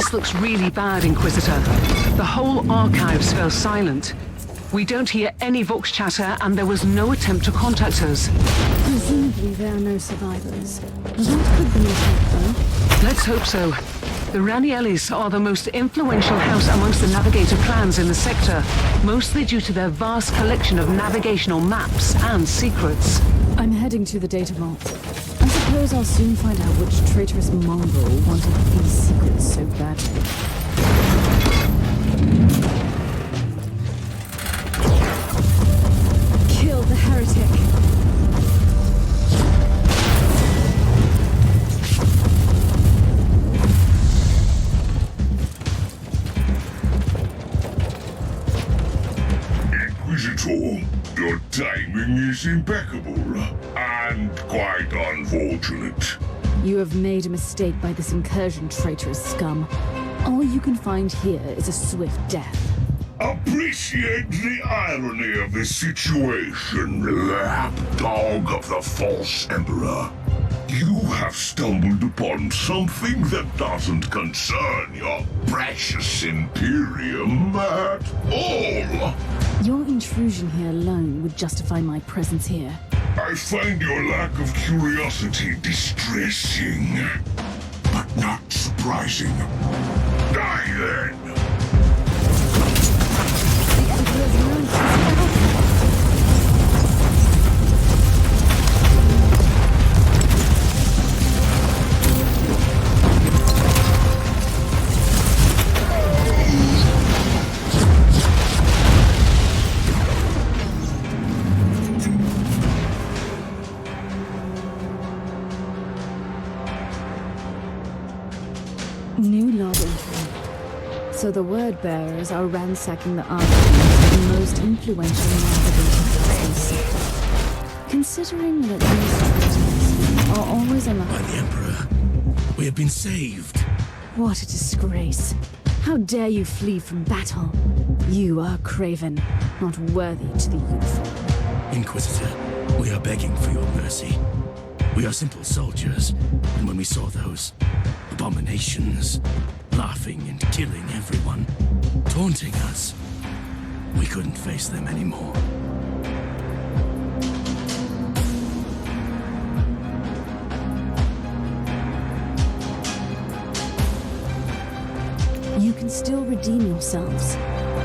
This looks really bad, Inquisitor. The whole archives fell silent. We don't hear any Vox chatter, and there was no attempt to contact us. Presumably there are no survivors. That could be a help, though. Let's hope so. The Raniellis are the most influential house amongst the Navigator clans in the sector, mostly due to their vast collection of navigational maps and secrets. I'm heading to the data vault. I suppose I'll soon find out which traitorous mongrel wanted these secrets so badly. Kill the heretic! Inquisitor, your timing is impeccable, and quite unfortunate. You have made a mistake by this incursion, traitorous scum. All you can find here is a swift death. Appreciate the irony of this situation, lapdog of the false emperor. You have stumbled upon something that doesn't concern your precious Imperium at all. Your intrusion here alone would justify my presence here. I find your lack of curiosity distressing, but not surprising. Die then! The Emperor's knight is back. New log entry. So the word bearers are ransacking the archives of the most influential navigator in the sector. Considering that these traitors are always on the By the Emperor, we have been saved. What a disgrace. How dare you flee from battle? You are craven, not worthy to the uniform. Inquisitor, we are begging for your mercy. We are simple soldiers, and when we saw those abominations, laughing and killing everyone, taunting us, we couldn't face them anymore. You can still redeem yourselves.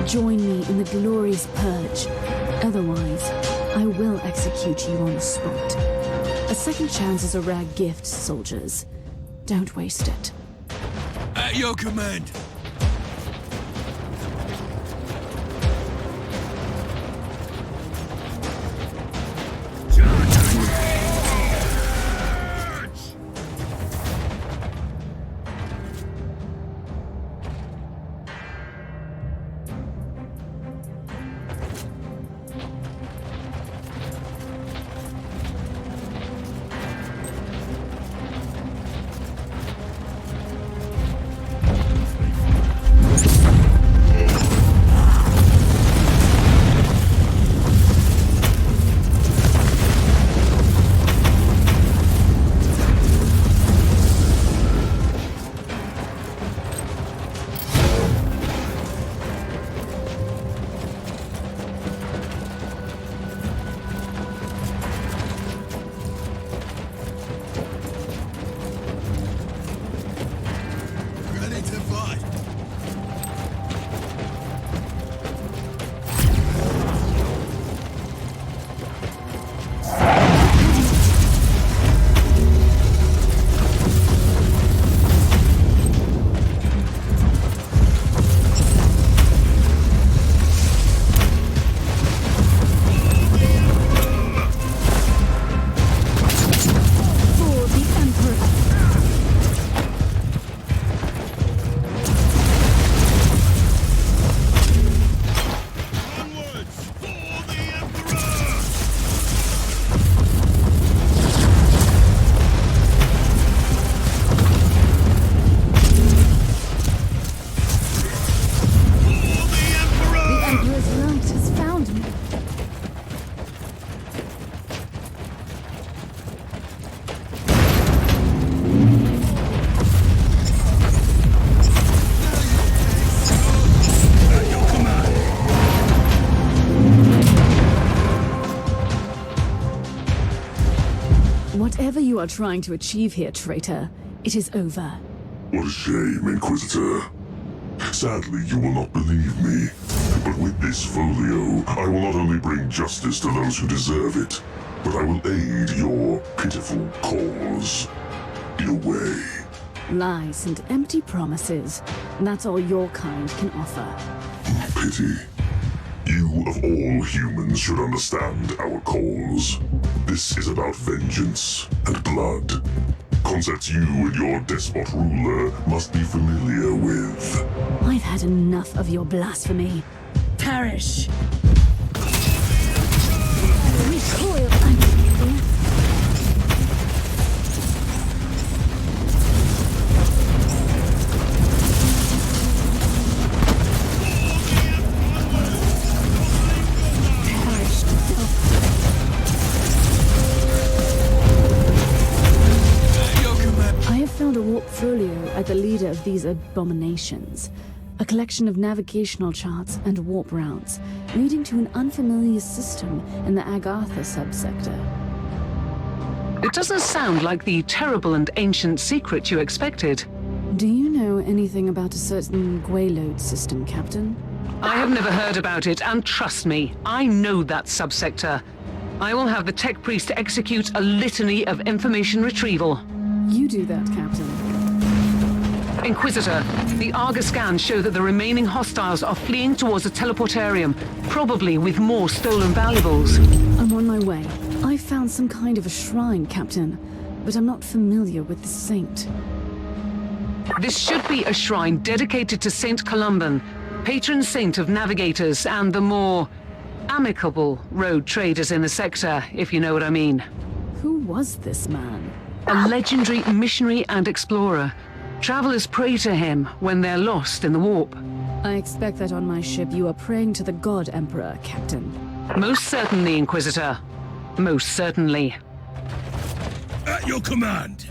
Join me in the glorious purge. Otherwise, I will execute you on the spot. A second chance is a rare gift, soldiers. Don't waste it. At your command! you are trying to achieve here, traitor, it is over. What a shame, Inquisitor. Sadly, you will not believe me. But with this folio, I will not only bring justice to those who deserve it, but I will aid your pitiful cause. In a way. Lies and empty promises. That's all your kind can offer. Pity. You, of all humans, should understand our cause. This is about vengeance and blood. Concepts you and your despot ruler must be familiar with. I've had enough of your blasphemy. Perish! Recoil and... Found a warp folio at the leader of these abominations. A collection of navigational charts and warp routes, leading to an unfamiliar system in the Agartha subsector. It doesn't sound like the terrible and ancient secret you expected. Do you know anything about a certain Guaylode system, Captain? I have never heard about it, and trust me, I know that subsector. I will have the tech priest execute a litany of information retrieval. You do that, Captain. Inquisitor, the Argus scans show that the remaining hostiles are fleeing towards a teleportarium, probably with more stolen valuables. I'm on my way. I found some kind of a shrine, Captain, but I'm not familiar with the saint. This should be a shrine dedicated to Saint Columban, patron saint of navigators and the more amicable road traders in the sector, if you know what I mean. Who was this man? A legendary missionary and explorer. Travelers pray to him when they're lost in the warp. I expect that on my ship you are praying to the God Emperor, Captain. Most certainly, Inquisitor. Most certainly. At your command!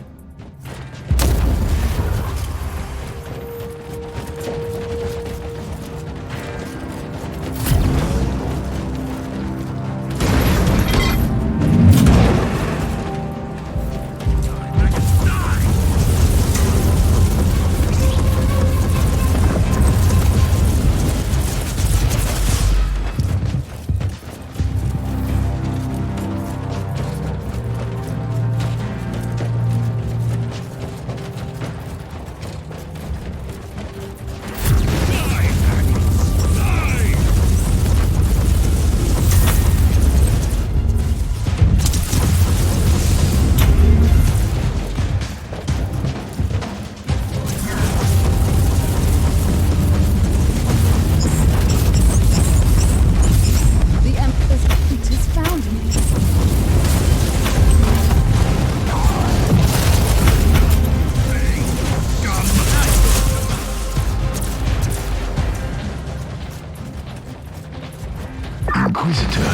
Inquisitor,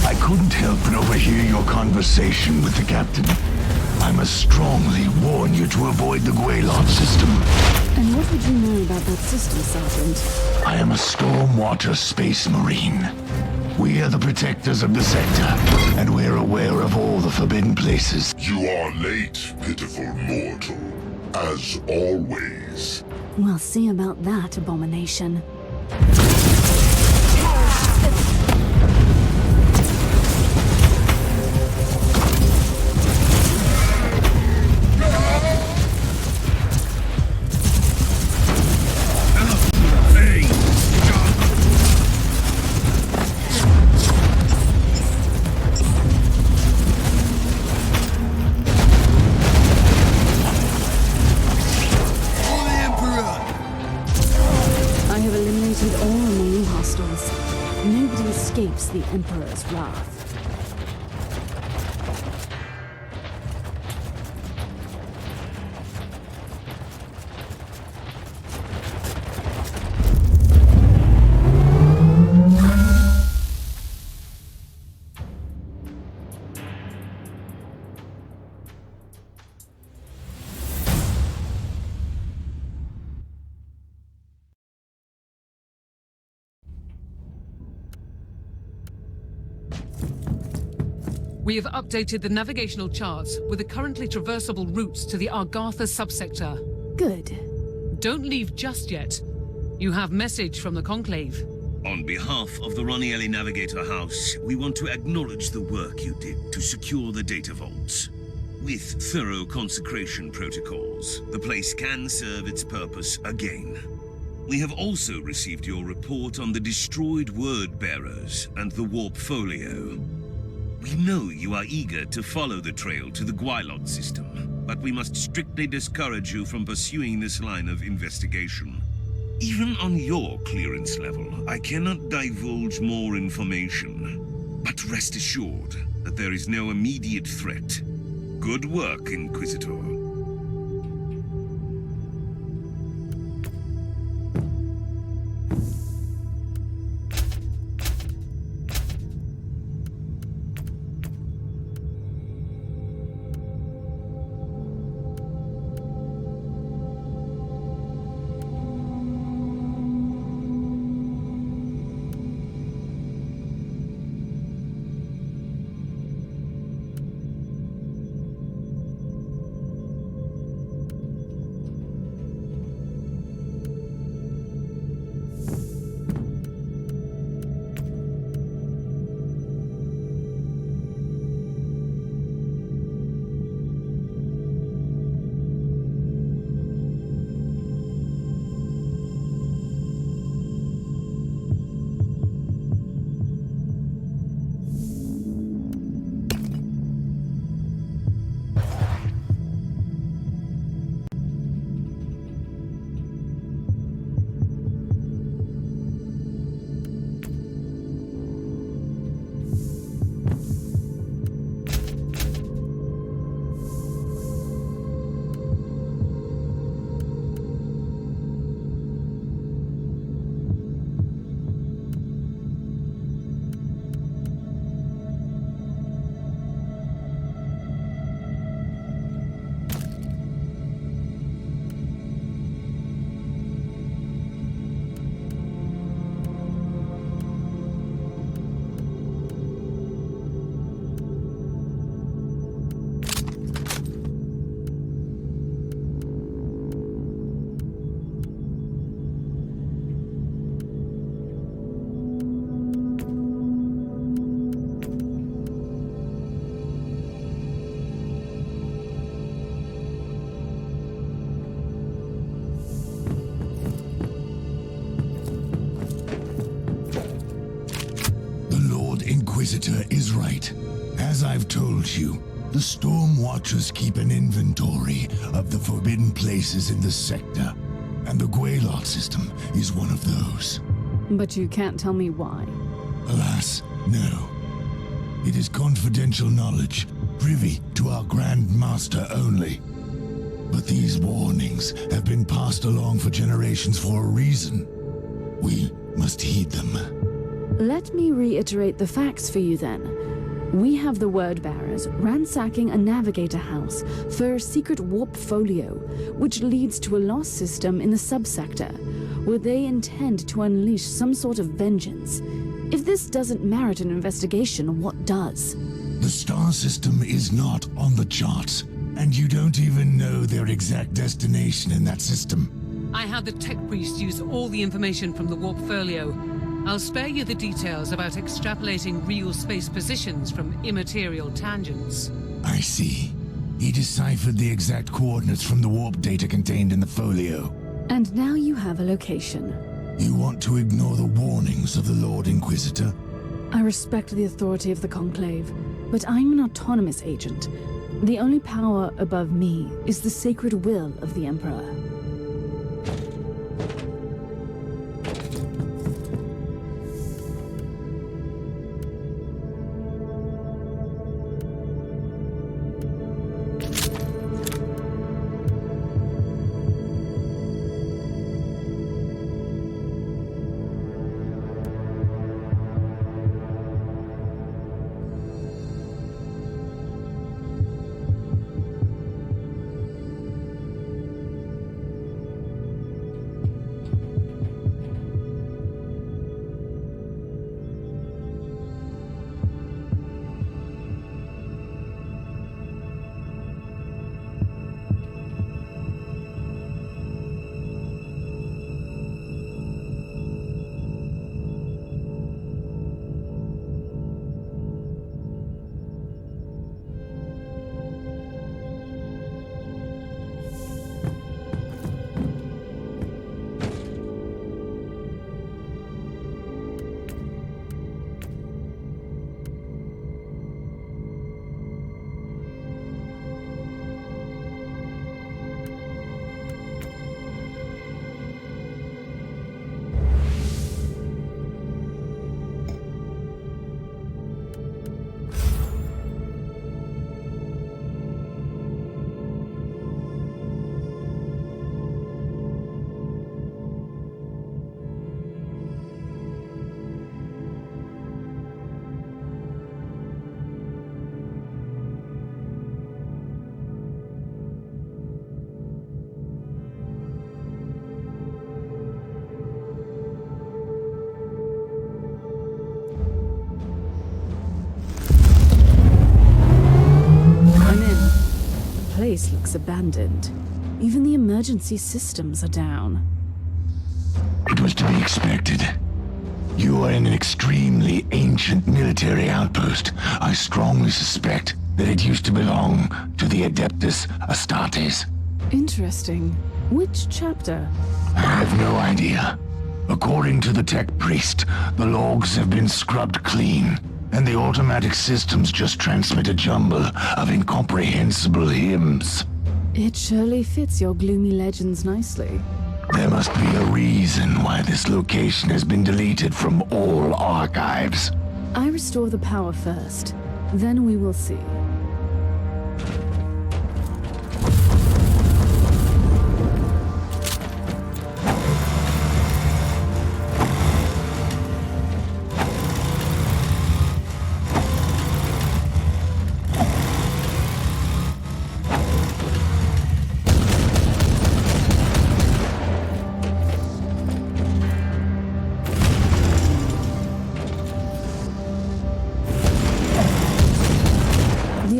I couldn't help but overhear your conversation with the captain. I must strongly warn you to avoid the Guaylode system. And what would you know about that system, Sergeant? I am a Stormwater Space Marine. We are the protectors of the sector, and we're aware of all the forbidden places. You are late, pitiful mortal. As always. We'll see about that, abomination. Nobody escapes the Emperor's wrath. We have updated the navigational charts with the currently traversable routes to the Argatha subsector. Good. Don't leave just yet. You have message from the Conclave. On behalf of the Ronielli Navigator House, we want to acknowledge the work you did to secure the data vaults. With thorough consecration protocols, the place can serve its purpose again. We have also received your report on the destroyed word bearers and the warp folio. We know you are eager to follow the trail to the Gwylot system, but we must strictly discourage you from pursuing this line of investigation. Even on your clearance level, I cannot divulge more information. But rest assured that there is no immediate threat. Good work, Inquisitor. Inquisitor is right. As I've told you, the Storm Watchers keep an inventory of the forbidden places in the sector, and the Gwylot system is one of those. But you can't tell me why. Alas, no. It is confidential knowledge, privy to our Grand Master only. But these warnings have been passed along for generations for a reason. We must heed them. Let me reiterate the facts for you then. We have the word bearers ransacking a navigator house for a secret warp folio, which leads to a lost system in the subsector, where they intend to unleash some sort of vengeance. If this doesn't merit an investigation, what does? The star system is not on the charts, and you don't even know their exact destination in that system. I had the tech priest use all the information from the warp folio. I'll spare you the details about extrapolating real space positions from immaterial tangents. I see. He deciphered the exact coordinates from the warp data contained in the folio. And now you have a location. You want to ignore the warnings of the Lord Inquisitor? I respect the authority of the Conclave, but I'm an autonomous agent. The only power above me is the sacred will of the Emperor. place looks abandoned. Even the emergency systems are down. It was to be expected. You are in an extremely ancient military outpost. I strongly suspect that it used to belong to the Adeptus Astartes. Interesting. Which chapter? I have no idea. According to the tech priest, the logs have been scrubbed clean, and the automatic systems just transmit a jumble of incomprehensible hymns. It surely fits your gloomy legends nicely. There must be a reason why this location has been deleted from all archives. I restore the power first. Then we will see.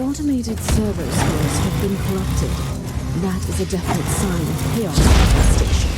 Automated servo stores have been corrupted. That is a definite sign of chaos at the station.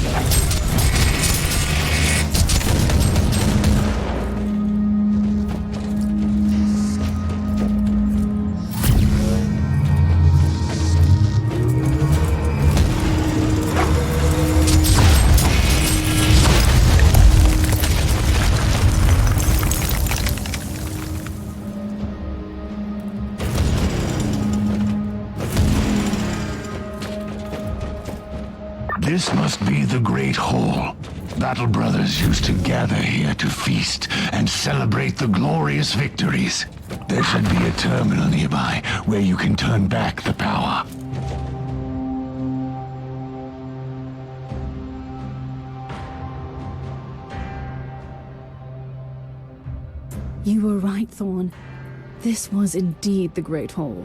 This must be the Great Hall. Battle Brothers used to gather here to feast and celebrate the glorious victories. There should be a terminal nearby where you can turn back the power. You were right, Thorn. This was indeed the Great Hall.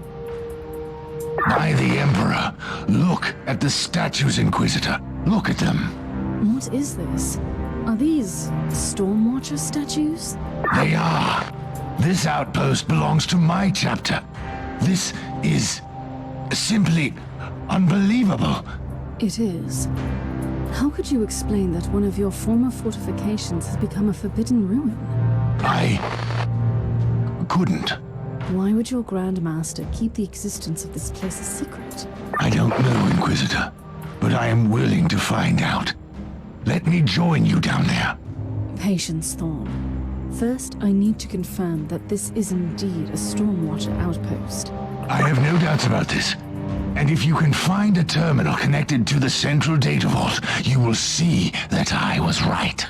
By the Emperor, look at the statues, Inquisitor. Look at them. What is this? Are these Stormwatcher statues? They are. This outpost belongs to my chapter. This is simply unbelievable. It is. How could you explain that one of your former fortifications has become a forbidden ruin? I couldn't. Why would your Grand Master keep the existence of this place a secret? I don't know, Inquisitor, but I am willing to find out. Let me join you down there. Patience, Thorn. First, I need to confirm that this is indeed a Stormwatcher outpost. I have no doubts about this. And if you can find a terminal connected to the central data vault, you will see that I was right.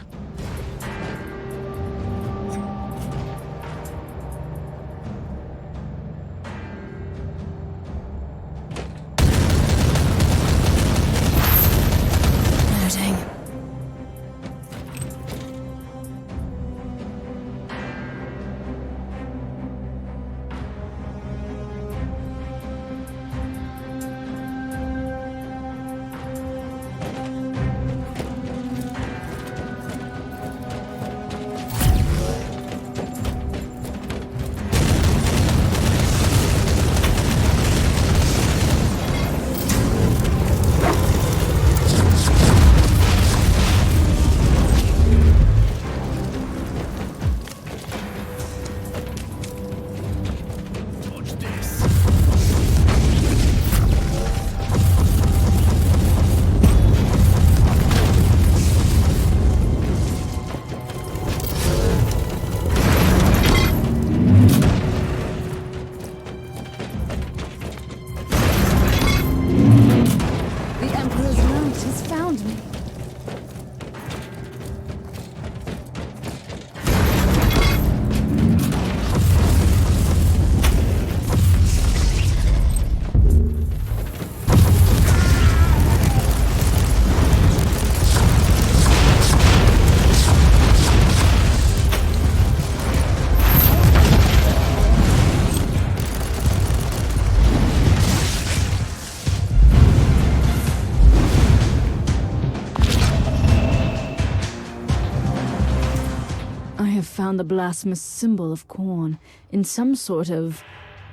Found the blasphemous symbol of Khorne in some sort of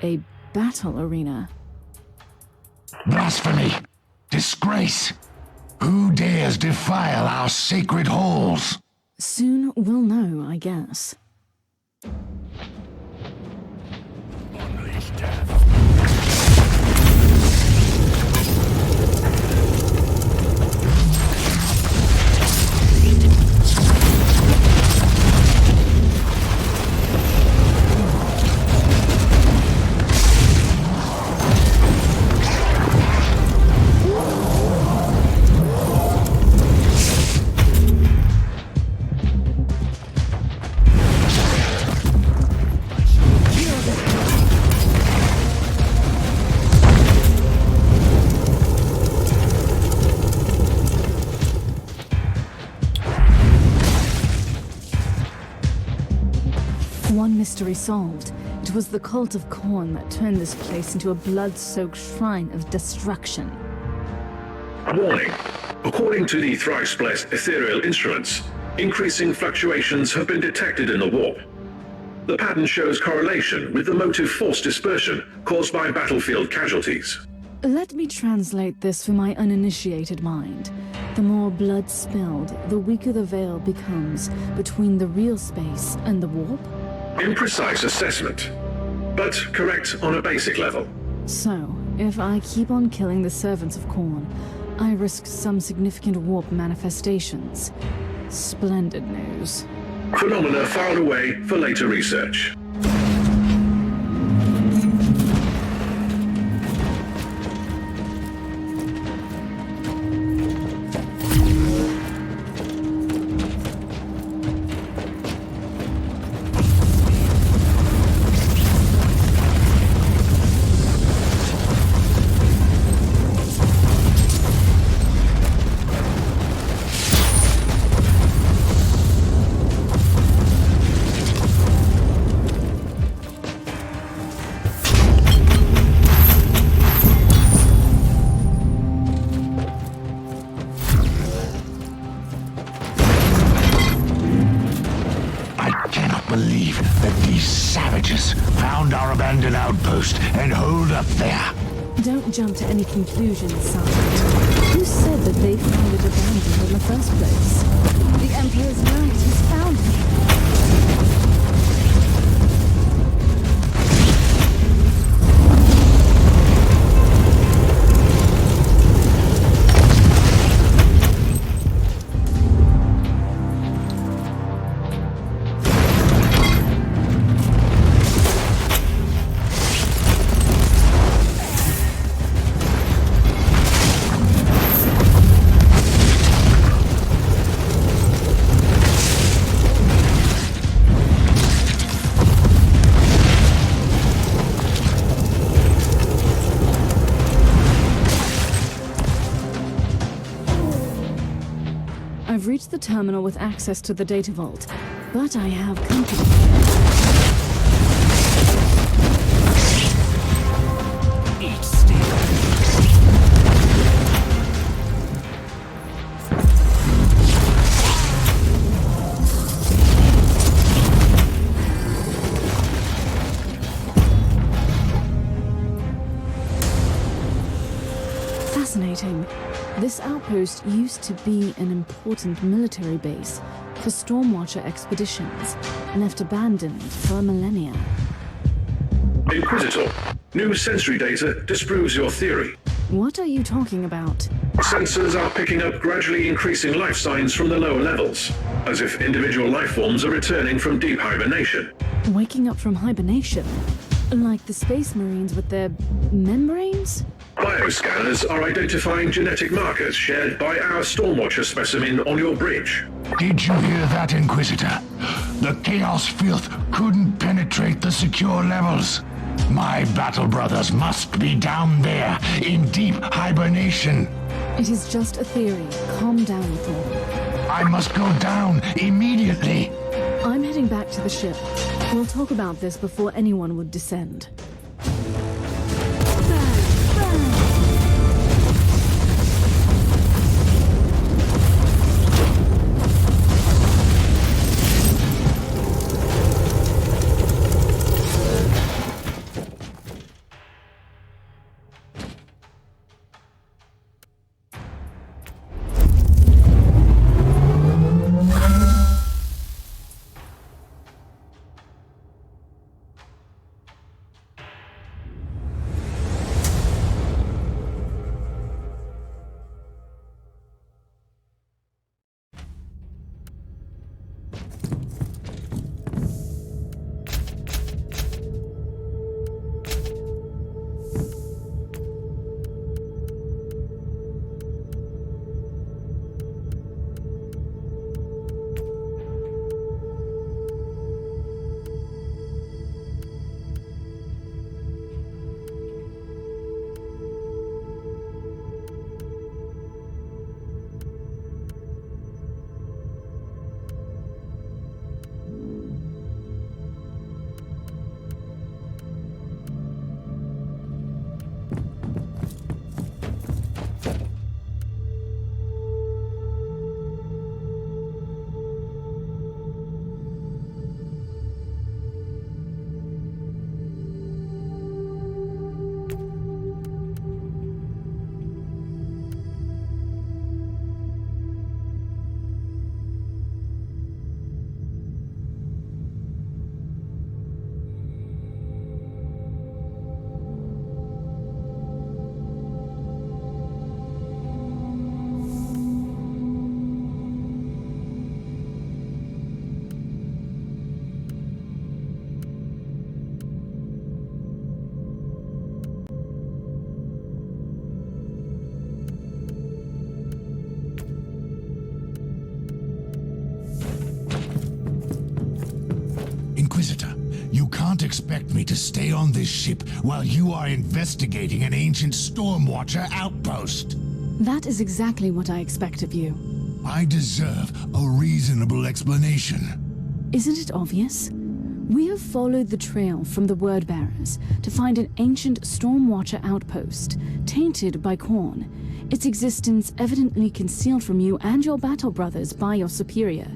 a battle arena. Blasphemy! Disgrace! Who dares defile our sacred halls? Soon we'll know, I guess. Unleash death. One mystery solved. It was the cult of Khorne that turned this place into a blood-soaked shrine of destruction. Warning. According to the thrice-blessed ethereal instruments, increasing fluctuations have been detected in the warp. The pattern shows correlation with the motive force dispersion caused by battlefield casualties. Let me translate this for my uninitiated mind. The more blood spilled, the weaker the veil becomes between the real space and the warp? Imprecise assessment, but correct on a basic level. So, if I keep on killing the servants of Khorne, I risk some significant warp manifestations. Splendid news. Phenomena filed away for later research. Believe that these savages found our abandoned outpost and hold up there. Don't jump to any conclusions, Sergeant. Who said that they found it abandoned in the first place? The Emperor's right, he's found me. I've reached the terminal with access to the data vault, but I have company. Eat steel. Fascinating. This outpost used to be an important military base for Stormwatcher expeditions, left abandoned for millennia. Inquisitor, new sensory data disproves your theory. What are you talking about? Sensors are picking up gradually increasing life signs from the lower levels, as if individual life forms are returning from deep hibernation. Waking up from hibernation? Like the Space Marines with their membranes? Bioscanners are identifying genetic markers shared by our Stormwatcher specimen on your bridge. Did you hear that, Inquisitor? The Chaos Filth couldn't penetrate the secure levels. My battle brothers must be down there, in deep hibernation. It is just a theory. Calm down, Thor. I must go down immediately. I'm heading back to the ship. We'll talk about this before anyone would descend. Inquisitor, you can't expect me to stay on this ship while you are investigating an ancient Stormwatcher outpost. That is exactly what I expect of you. I deserve a reasonable explanation. Isn't it obvious? We have followed the trail from the Word-Bearers to find an ancient Stormwatcher outpost, tainted by Khorne, its existence evidently concealed from you and your battle brothers by your superior.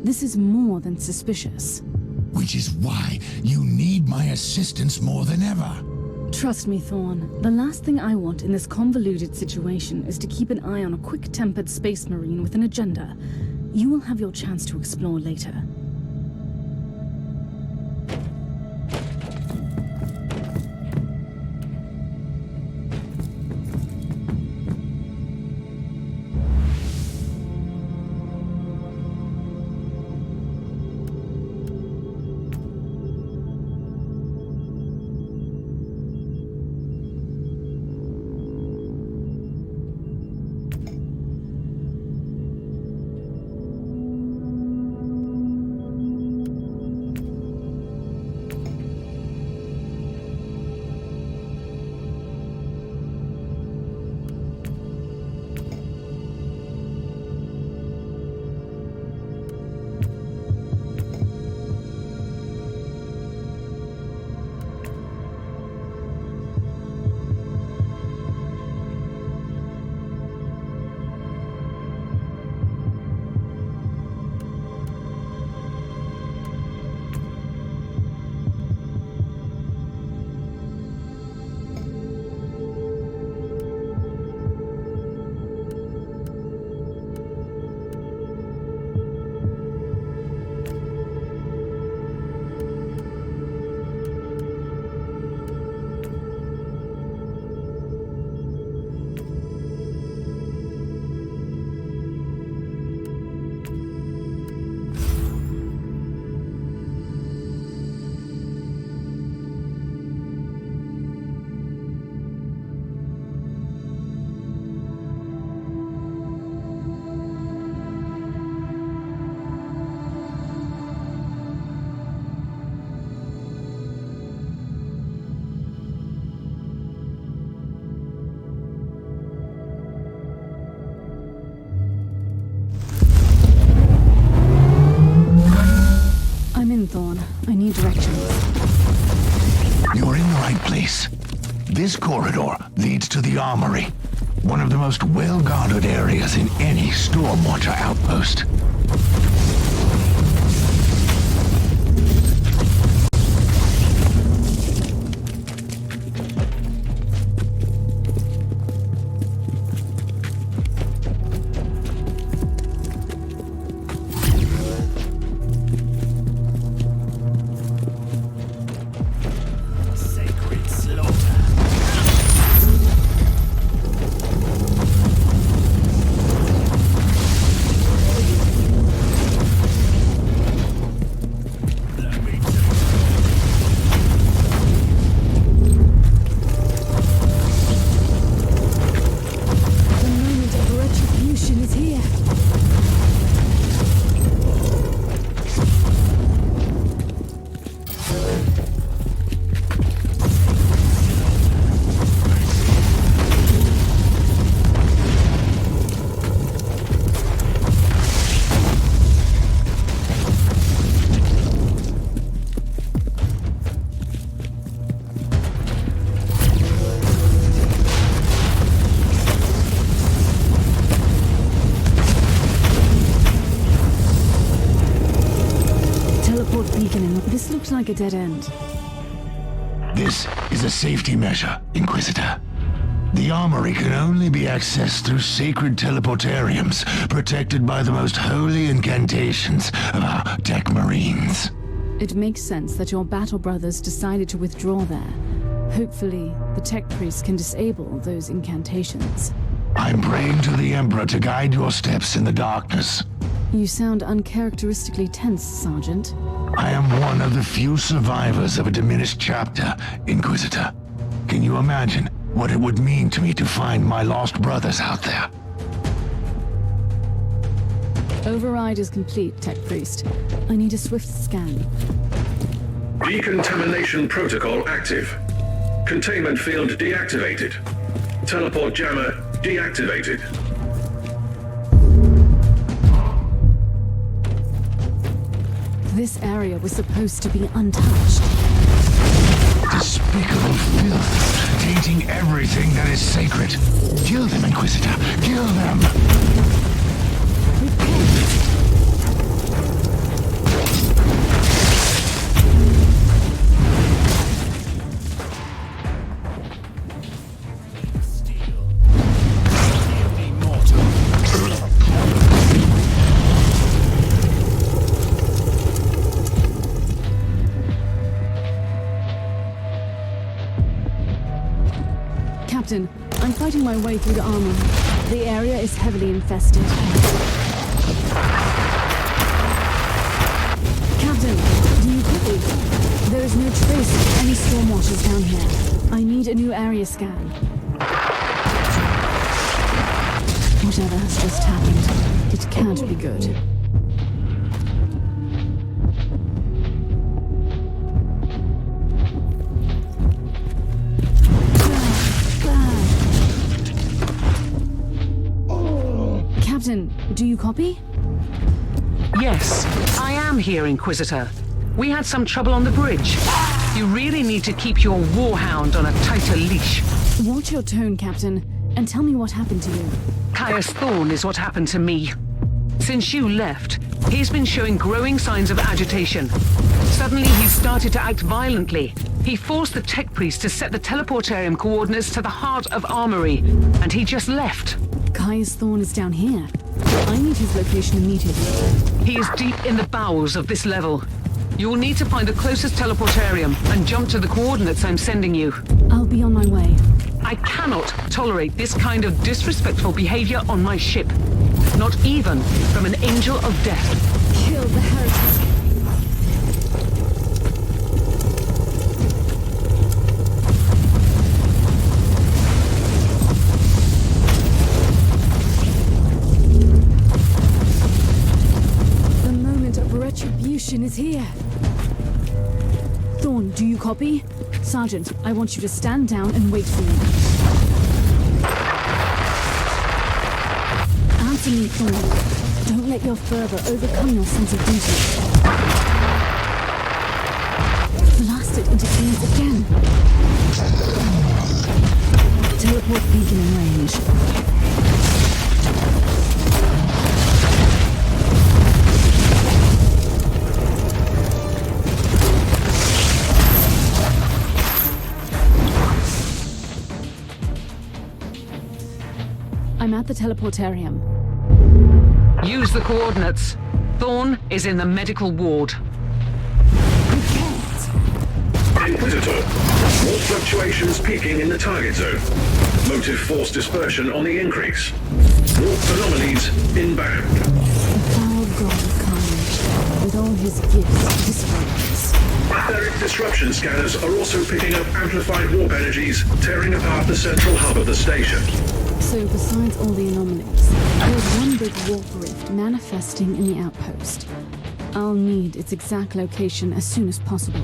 This is more than suspicious. Which is why you need my assistance more than ever. Trust me, Thorn. The last thing I want in this convoluted situation is to keep an eye on a quick-tempered space marine with an agenda. You will have your chance to explore later. Thorn. I need directions. You're in the right place. This corridor leads to the armory, one of the most well-guarded areas in any Stormwatcher outpost. This looks like a dead end. This is a safety measure, Inquisitor. The armory can only be accessed through sacred teleportariums, protected by the most holy incantations of our tech marines. It makes sense that your battle brothers decided to withdraw there. Hopefully, the tech priests can disable those incantations. I'm praying to the Emperor to guide your steps in the darkness. You sound uncharacteristically tense, Sergeant. I am one of the few survivors of a diminished chapter, Inquisitor. Can you imagine what it would mean to me to find my lost brothers out there? Override is complete, Tech Priest. I need a swift scan. Decontamination protocol active. Containment field deactivated. Teleport jammer deactivated. This area was supposed to be untouched. Despicable filth, tainting everything that is sacred. Kill them, Inquisitor. Kill them. Captain, I'm fighting my way through the armor. The area is heavily infested. Captain, do you copy? There is no trace of any stormwatchers down here. I need a new area scan. Whatever has just happened, it can't be good. Captain, do you copy? Yes, I am here, Inquisitor. We had some trouble on the bridge. You really need to keep your warhound on a tighter leash. Watch your tone, Captain, and tell me what happened to you. Caius Thorne is what happened to me. Since you left, he's been showing growing signs of agitation. Suddenly he's started to act violently. He forced the tech priest to set the teleportarium coordinates to the heart of Armory, and he just left. Caius Thorne is down here. I need his location immediately. He is deep in the bowels of this level. You will need to find the closest teleportarium and jump to the coordinates I'm sending you. I'll be on my way. I cannot tolerate this kind of disrespectful behavior on my ship. Not even from an angel of death. Kill the heretic. The moment of retribution is here. Thorne, do you copy? Sergeant, I want you to stand down and wait for me. Answer me, Thorne. Don't let your fervor overcome your sense of duty. Blasted interference again. Teleport beacon in range. I'm at the teleportarium. Use the coordinates. Thorne is in the medical ward. Inquisitor, warp fluctuations peaking in the target zone. Motive force dispersion on the increase. Warp anomalies inbound. The foul god of carnage, with all his gifts, destroys. Etheric disruption scanners are also picking up amplified warp energies, tearing apart the central hub of the station. So besides all the anomalies, there's one big warp rift manifesting in the outpost. I'll need its exact location as soon as possible.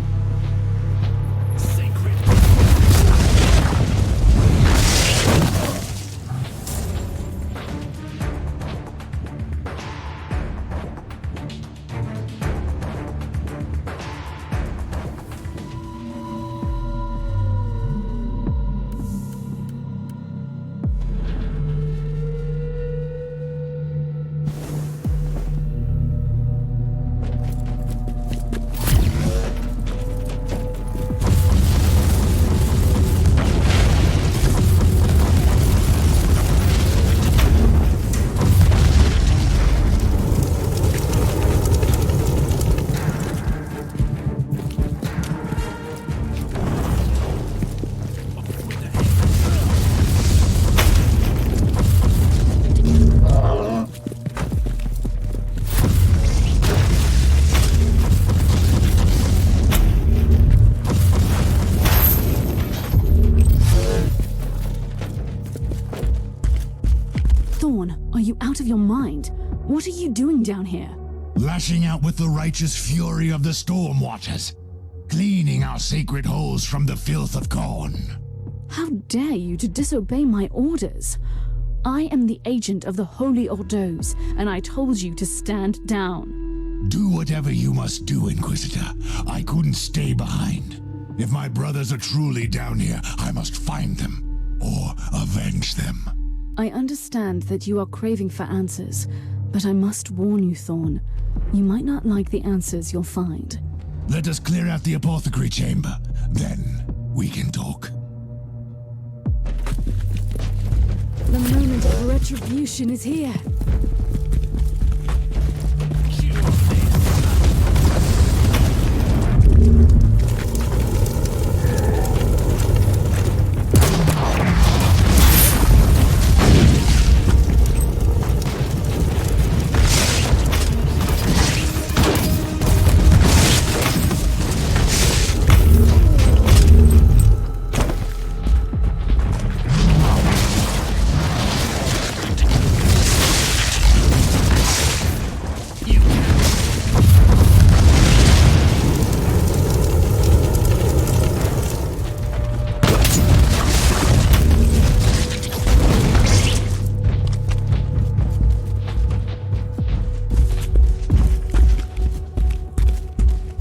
Are you out of your mind? What are you doing down here? Lashing out with the righteous fury of the Stormwatchers. cleaning our sacred halls from the filth of Khorne. How dare you to disobey my orders? I am the agent of the Holy Ordos, and I told you to stand down. Do whatever you must do, Inquisitor. I couldn't stay behind. If my brothers are truly down here, I must find them, or avenge them. I understand that you are craving for answers, but I must warn you, Thorn. You might not like the answers you'll find. Let us clear out the apothecary chamber. Then we can talk. The moment of retribution is here.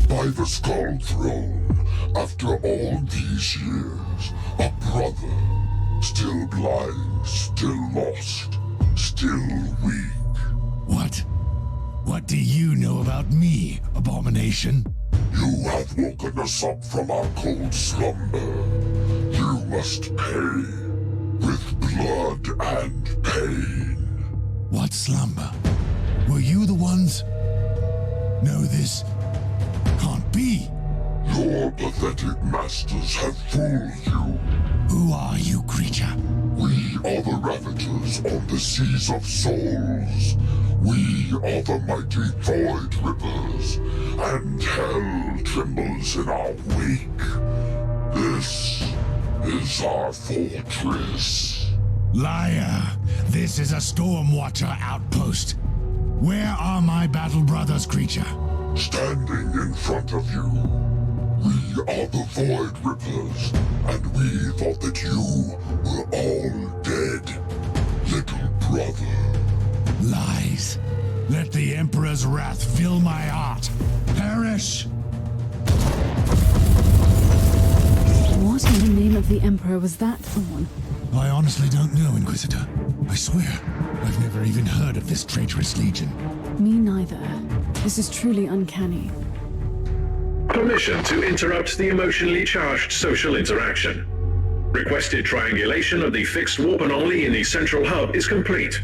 By the Skull Throne, after all these years, a brother, still blind, still lost, still weak. What do you know about me, Abomination? You have woken us up from our cold slumber. You must pay, with blood and pain. What slumber? Were you the ones? No, this can't be. Your pathetic masters have fooled you. Who are you, creature? We are the Ravagers on the Seas of Souls. We are the mighty Void Rippers, and hell trembles in our wake. This is our fortress. Liar! This is a Stormwatcher outpost. Where are my battle brothers, creature? Standing in front of you. We are the Void Rippers, and we thought that you were all dead. Little brother. Lies. Let the Emperor's wrath fill my heart. Perish! What in the name of the Emperor was that, Thorn? I honestly don't know, Inquisitor. I swear, I've never even heard of this traitorous legion. Me neither. This is truly uncanny. Permission to interrupt the emotionally charged social interaction. Requested triangulation of the fixed warp anomaly in the central hub is complete.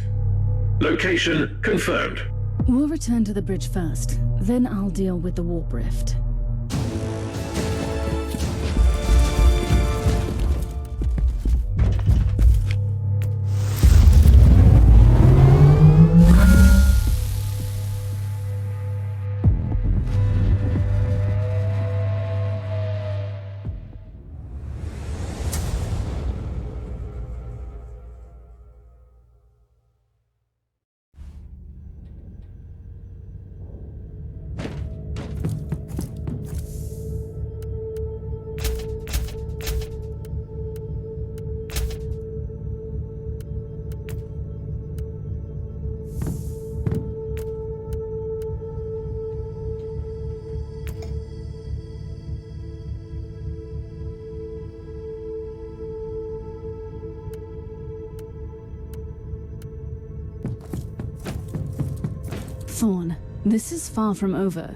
Location confirmed. We'll return to the bridge first, then I'll deal with the warp rift. Thorn, this is far from over.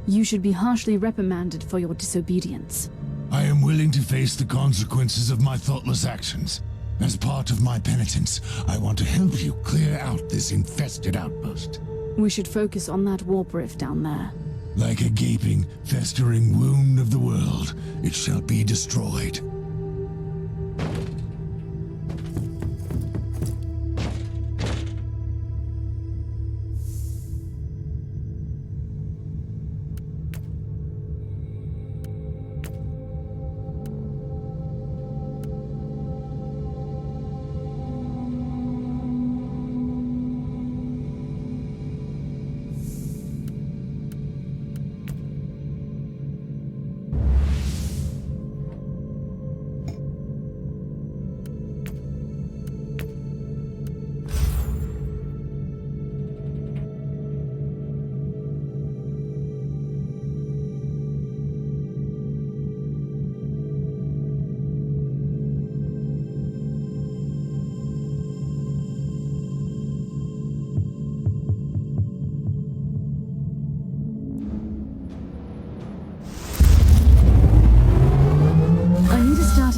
You should be harshly reprimanded for your disobedience. I am willing to face the consequences of my thoughtless actions. As part of my penitence, I want to help you clear out this infested outpost. We should focus on that warp rift down there. Like a gaping, festering wound of the world, it shall be destroyed.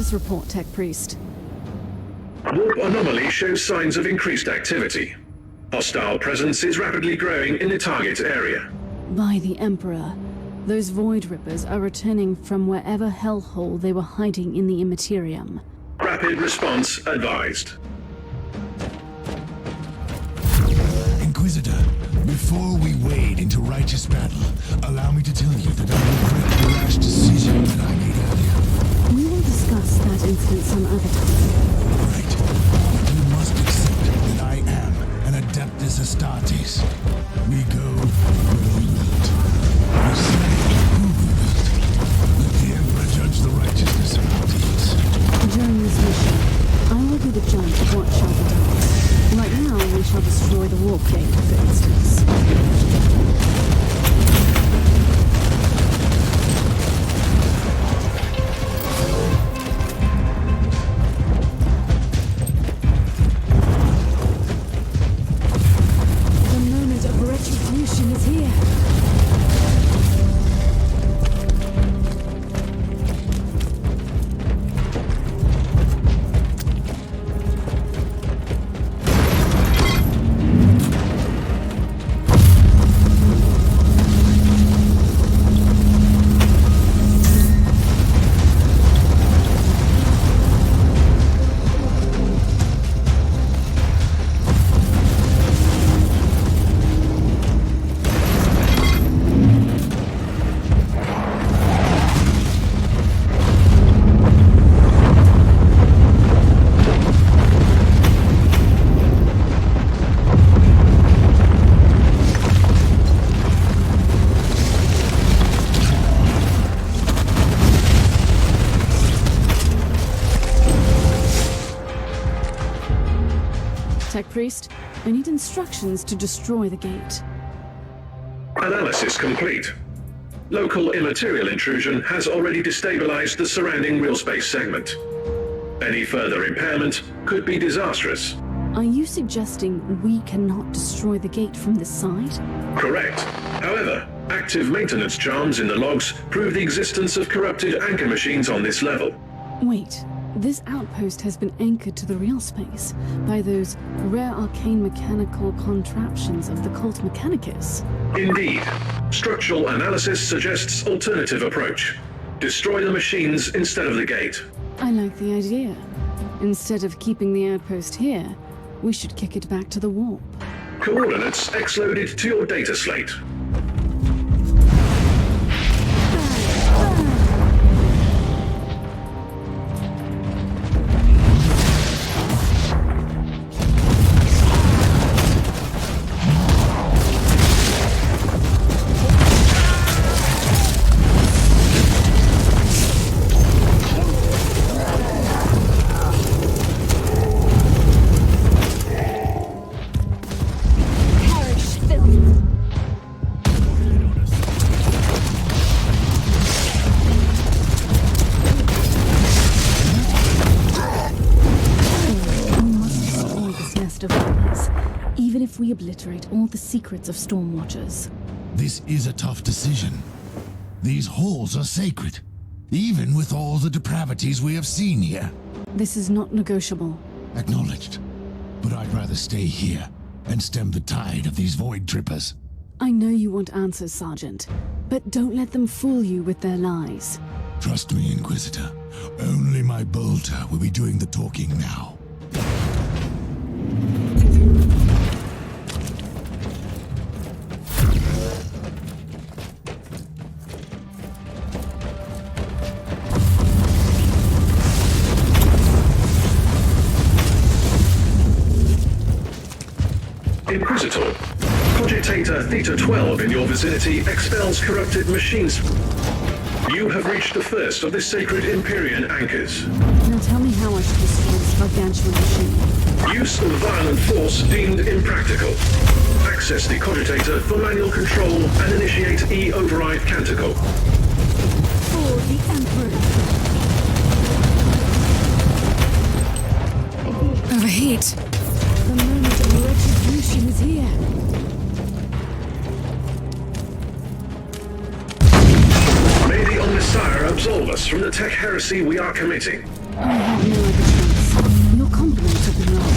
Status report, Tech Priest. Warp anomaly shows signs of increased activity. Hostile presence is rapidly growing in the target area. By the Emperor, those Void Rippers are returning from wherever hellhole they were hiding in the Immaterium. Rapid response advised. Inquisitor, before we wade into righteous battle, allow me to tell you that I regret the rash decision that I made earlier. We will discuss that incident some other time. Right. You must accept that I am an Adeptus Astartes. We go where we wilt. We say who we wilt. Let the Emperor judge the righteousness of our deeds. During this mission, I will be the judge of what shall be done. Right now, we shall destroy the warp gate, for instance. The moment of retribution is here. Tech Priest, I need instructions to destroy the gate. Analysis complete. Local immaterial intrusion has already destabilized the surrounding real space segment. Any further impairment could be disastrous. Are you suggesting we cannot destroy the gate from this side? Correct. However, active maintenance charms in the logs prove the existence of corrupted anchor machines on this level. Wait, this outpost has been anchored to the real space by those rare arcane mechanical contraptions of the cult Mechanicus. Indeed. Structural analysis suggests alternative approach. Destroy the machines instead of the gate. I like the idea. Instead of keeping the outpost here, we should kick it back to the warp. Coordinates X-loaded to your data slate. Even if we obliterate all the secrets of Stormwatchers. This is a tough decision. These halls are sacred, even with all the depravities we have seen here. This is not negotiable. Acknowledged. But I'd rather stay here and stem the tide of these void trippers. I know you want answers, Sergeant, but don't let them fool you with their lies. Trust me, Inquisitor. Only my bolter will be doing the talking now. Inquisitor, Cogitator Theta 12 in your vicinity expels corrupted machines. You have reached the first of the sacred Empyrean anchors. Now tell me how I should destroy this gargantuan machine. Use of violent force deemed impractical. Access the Cogitator for manual control and initiate E-override canticle. For the Emperor. Overheat. The moment of retribution is here. May the Omnissiah absolve us from the tech heresy we are committing. I have no other choice. Your compliments have been wrong.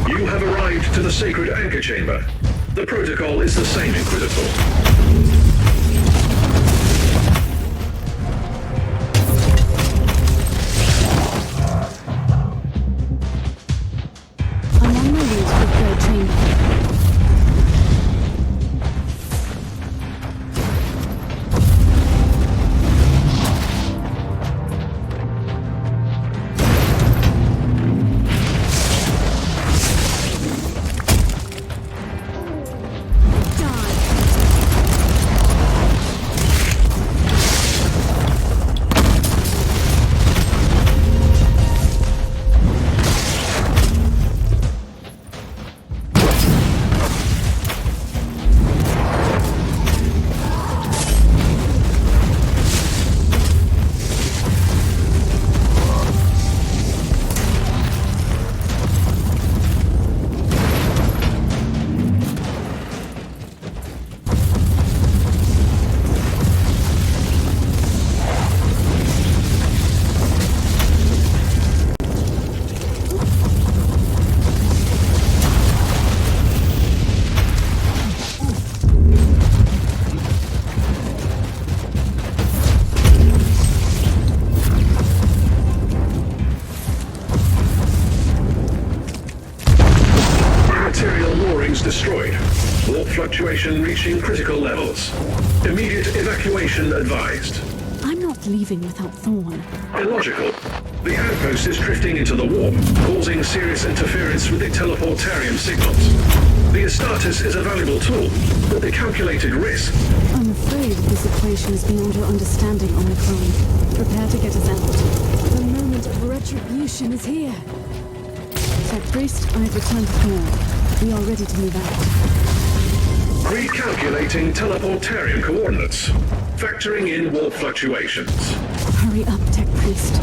You have arrived to the sacred anchor chamber. The protocol is the same, Inquisitor. I'm on my way to the third chamber. Destroyed. Warp fluctuation reaching critical levels. Immediate evacuation advised. I'm not leaving without Thorn. Illogical. The outpost is drifting into the warp, causing serious interference with the teleportarium signals. The Astartes is a valuable tool, but the calculated risk. I'm afraid this equation is beyond your understanding, Omicron. Prepare to get us out. The moment of retribution is here. Tech Priest, I have returned to Thorn. We are ready to move out. Recalculating teleportarium coordinates. Factoring in warp fluctuations. Hurry up, Tech Priest.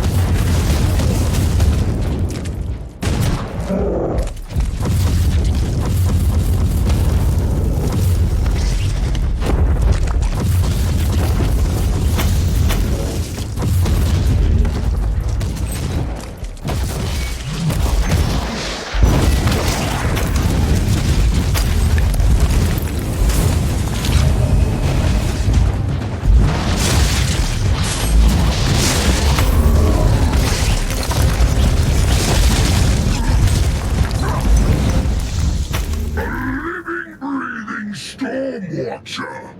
Watcher.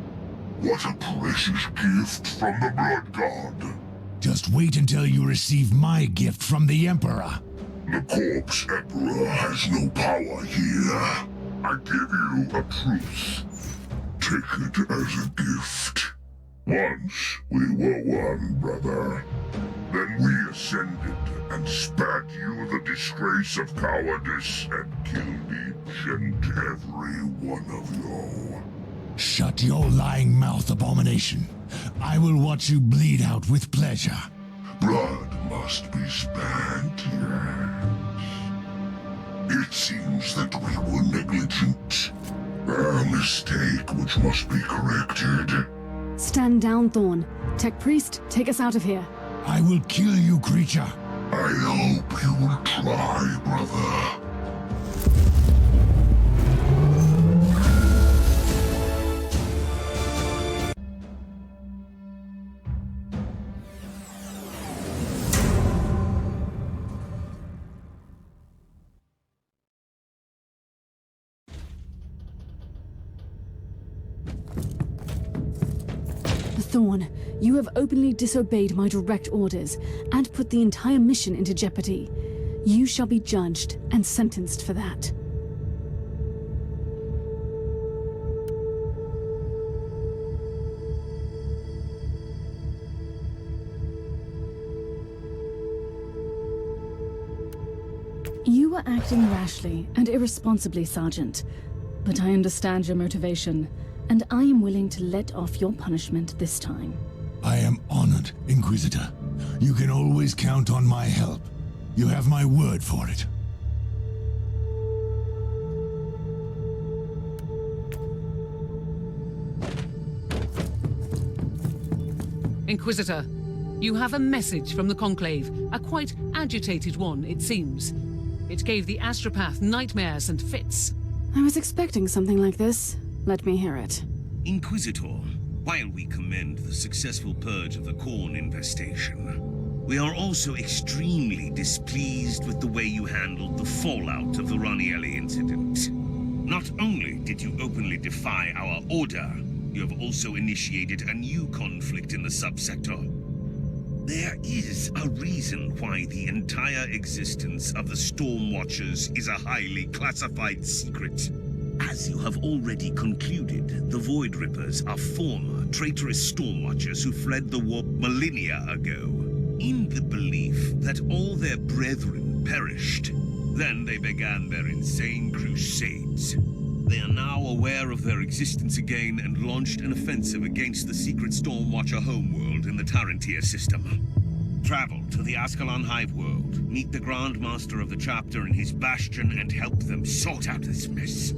What a precious gift from the Blood God. Just wait until you receive my gift from the Emperor. The Corpse Emperor has no power here. I give you a truce. Take it as a gift. Once we were one, brother. Then we ascended and spared you the disgrace of cowardice and killed each and every one of you. Shut your lying mouth, abomination. I will watch you bleed out with pleasure. Blood must be spent, yes. It seems that we were negligent. A mistake which must be corrected. Stand down, Thorn. Tech Priest, take us out of here. I will kill you, creature. I hope you will try, brother. Thorn, you have openly disobeyed my direct orders and put the entire mission into jeopardy. You shall be judged and sentenced for that. You were acting rashly and irresponsibly, Sergeant. But I understand your motivation, and I am willing to let off your punishment this time. I am honored, Inquisitor. You can always count on my help. You have my word for it. Inquisitor, you have a message from the Conclave, a quite agitated one, it seems. It gave the astropath nightmares and fits. I was expecting something like this. Let me hear it. Inquisitor, while we commend the successful purge of the Corn infestation, we are also extremely displeased with the way you handled the fallout of the Ranielli incident. Not only did you openly defy our order, you have also initiated a new conflict in the subsector. There is a reason why the entire existence of the Stormwatchers is a highly classified secret. As you have already concluded, the Void Rippers are former traitorous Stormwatchers who fled the warp millennia ago, in the belief that all their brethren perished. Then they began their insane crusades. They are now aware of their existence again and launched an offensive against the secret Stormwatcher homeworld in the Tarantia system. Travel to the Ascalon Hive world, meet the Grand Master of the chapter in his bastion, and help them sort out this mess.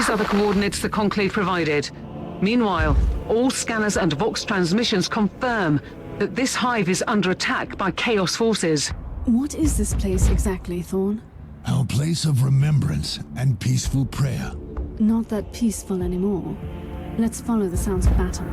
These are the coordinates the Conclave provided. Meanwhile, all scanners and Vox transmissions confirm that this hive is under attack by Chaos forces. What is this place exactly, Thorn? Our place of remembrance and peaceful prayer. Not that peaceful anymore. Let's follow the sounds of battle.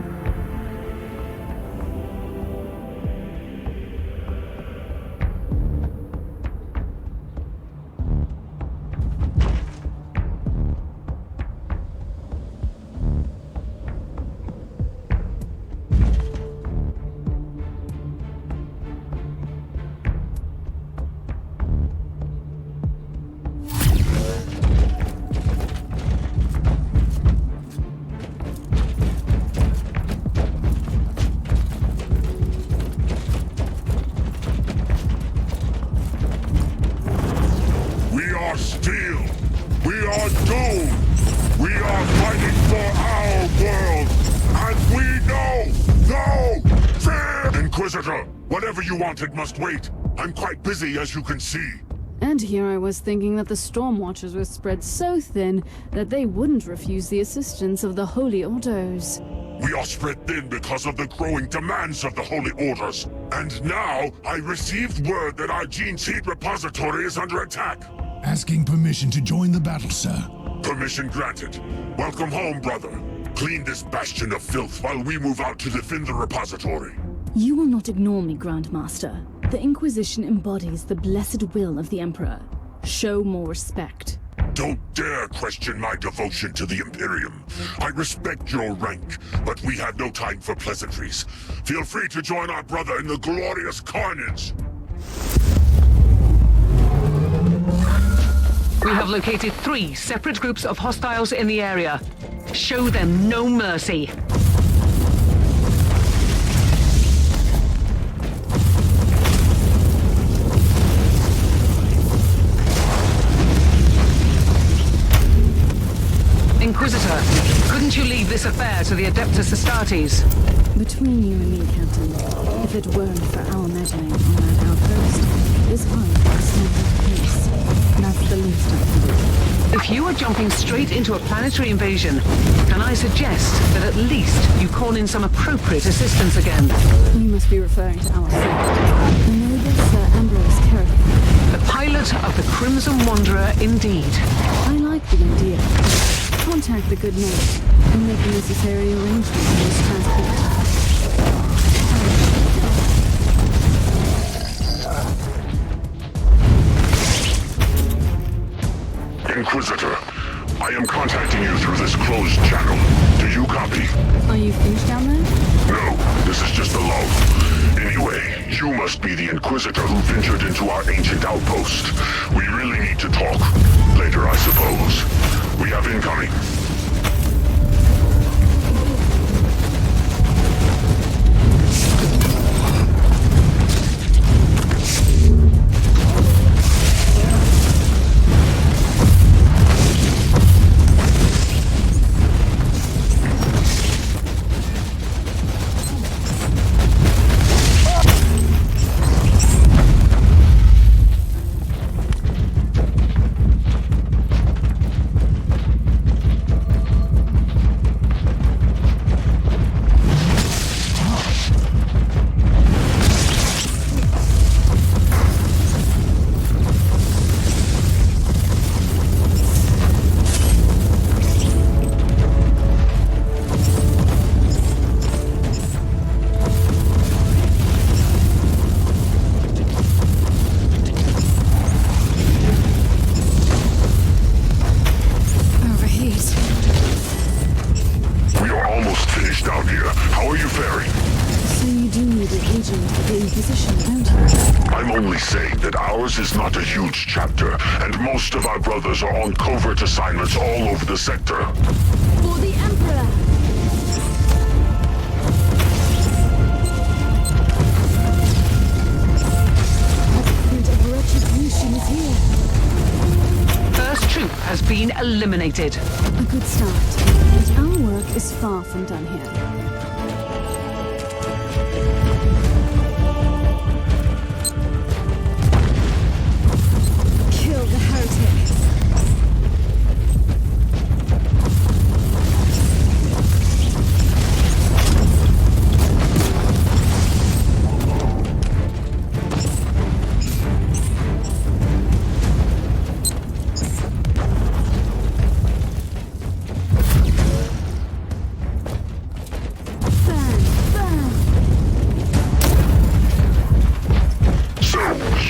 Inquisitor, whatever you wanted must wait. I'm quite busy, as you can see. And here I was thinking that the Storm Watchers were spread so thin that they wouldn't refuse the assistance of the Holy Orders. We are spread thin because of the growing demands of the Holy Orders. And now, I received word that our gene seed repository is under attack. Asking permission to join the battle, sir. Permission granted. Welcome home, brother. Clean this bastion of filth while we move out to defend the repository. You will not ignore me, Grandmaster. The Inquisition embodies the blessed will of the Emperor. Show more respect. Don't dare question my devotion to the Imperium. I respect your rank, but we have no time for pleasantries. Feel free to join our brother in the glorious carnage. We have located 3 separate groups of hostiles in the area. Show them no mercy. Inquisitor, couldn't you leave this affair to the Adeptus Astartes? Between you and me, Captain, if it weren't for our meddling on that outpost, this hive would stand in peace. That's the least I can do. If you are jumping straight into a planetary invasion, can I suggest that at least you call in some appropriate assistance again? You must be referring to our friend, the noble Sir Ambrose Carrigan. The pilot of the Crimson Wanderer, indeed. I like the idea. Contact the good knight and make the necessary arrangements for his transport. Inquisitor, I am contacting you through this closed channel. Do you copy? Are you finished down there? No, this is just a lull. Anyway, you must be the Inquisitor who ventured into our ancient outpost. We really need to talk. Later, I suppose. We have incoming. Is not a huge chapter, and most of our brothers are on covert assignments all over the sector. For the Emperor! A print of retribution is here. First troop has been eliminated. A good start, but our work is far from done here.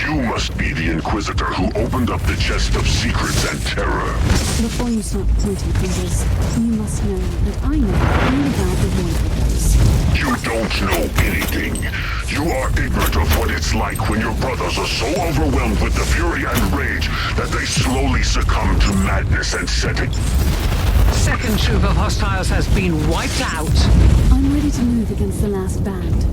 You must be the Inquisitor who opened up the chest of secrets and terror. Before you start pointing fingers, you must know that I know all about the Void Echoes. You don't know anything. You are ignorant of what it's like when your brothers are so overwhelmed with the fury and rage that they slowly succumb to madness and setting. Second troop of hostiles has been wiped out. I'm ready to move against the last band.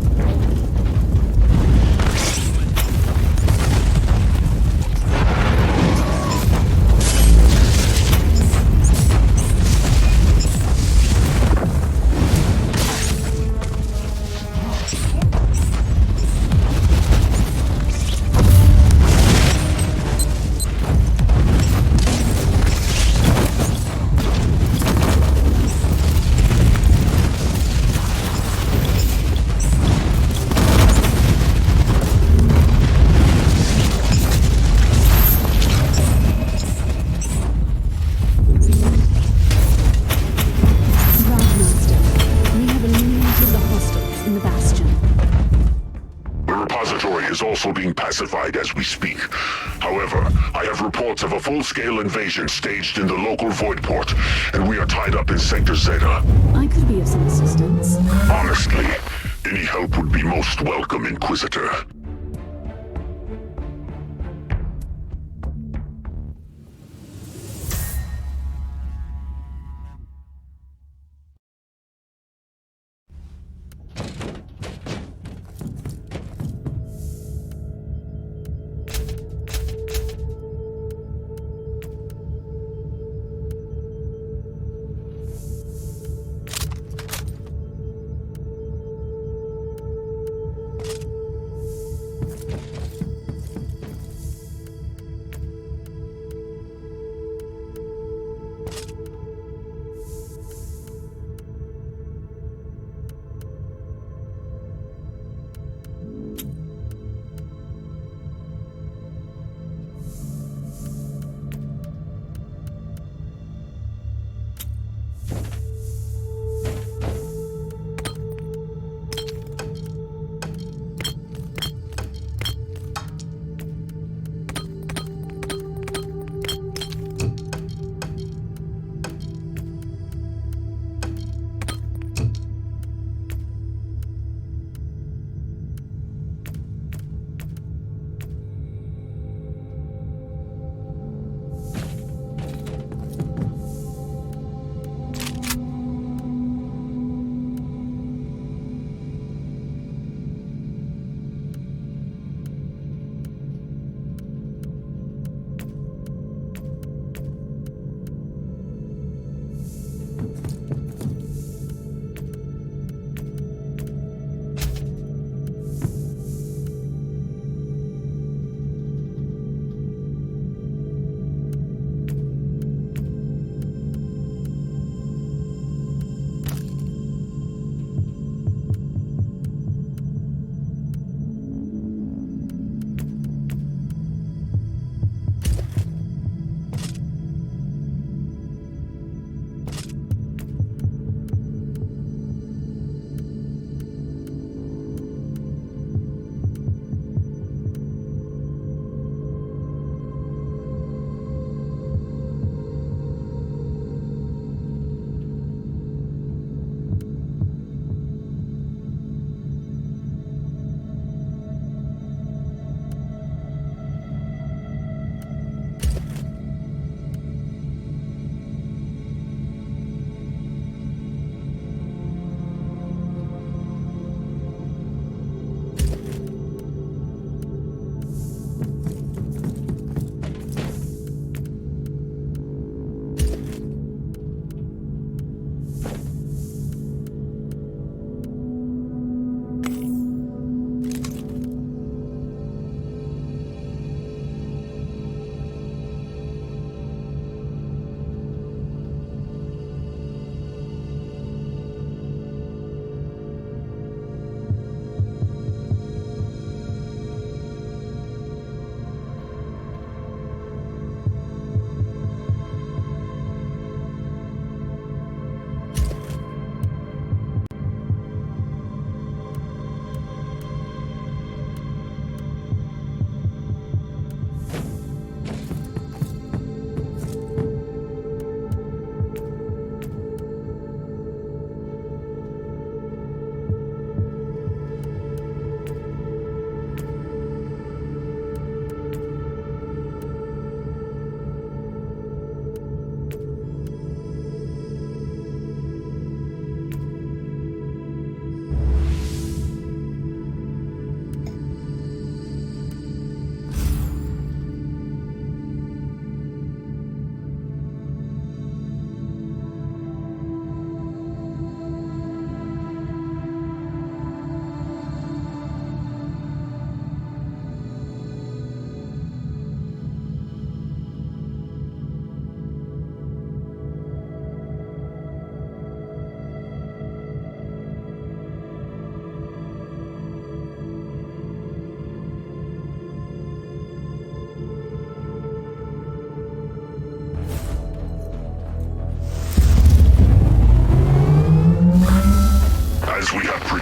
Being pacified as we speak. However, I have reports of a full-scale invasion staged in the local void port, and we are tied up in Sector Zeta. I could be of some assistance. Honestly, any help would be most welcome, Inquisitor.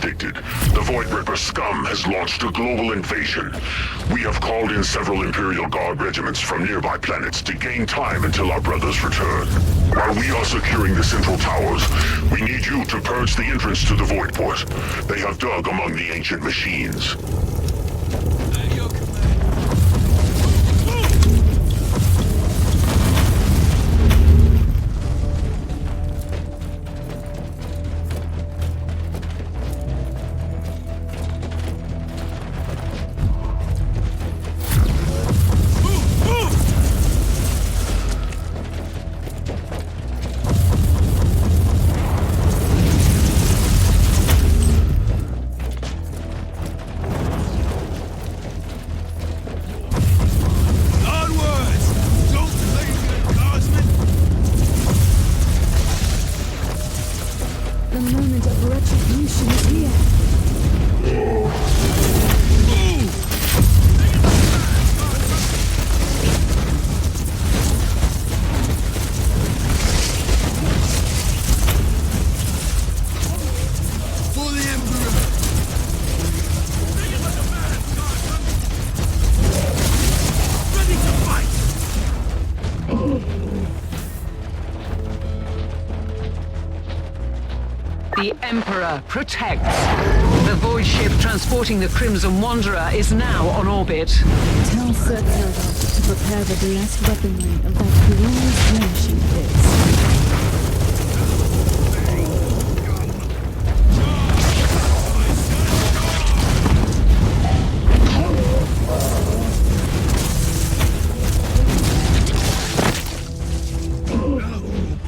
predicted, the Void Ripper scum has launched a global invasion. We have called in several Imperial Guard regiments from nearby planets to gain time until our brothers return. While we are securing the central towers, we need you to purge the entrance to the Void Port. They have dug among the ancient machines. The moment of retribution is here. For the Emperor! Ready to fight! The Emperor protects. The void ship transporting the Crimson Wanderer is now on orbit. Tell Sir Caradog to prepare the blessed weaponry of that glorious relishing is.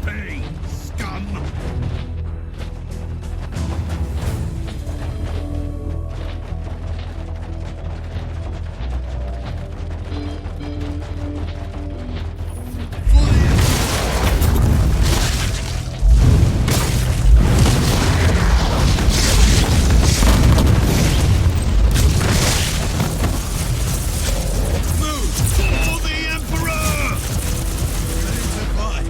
Pay, scum! Move! For the Emperor! Ready to fight!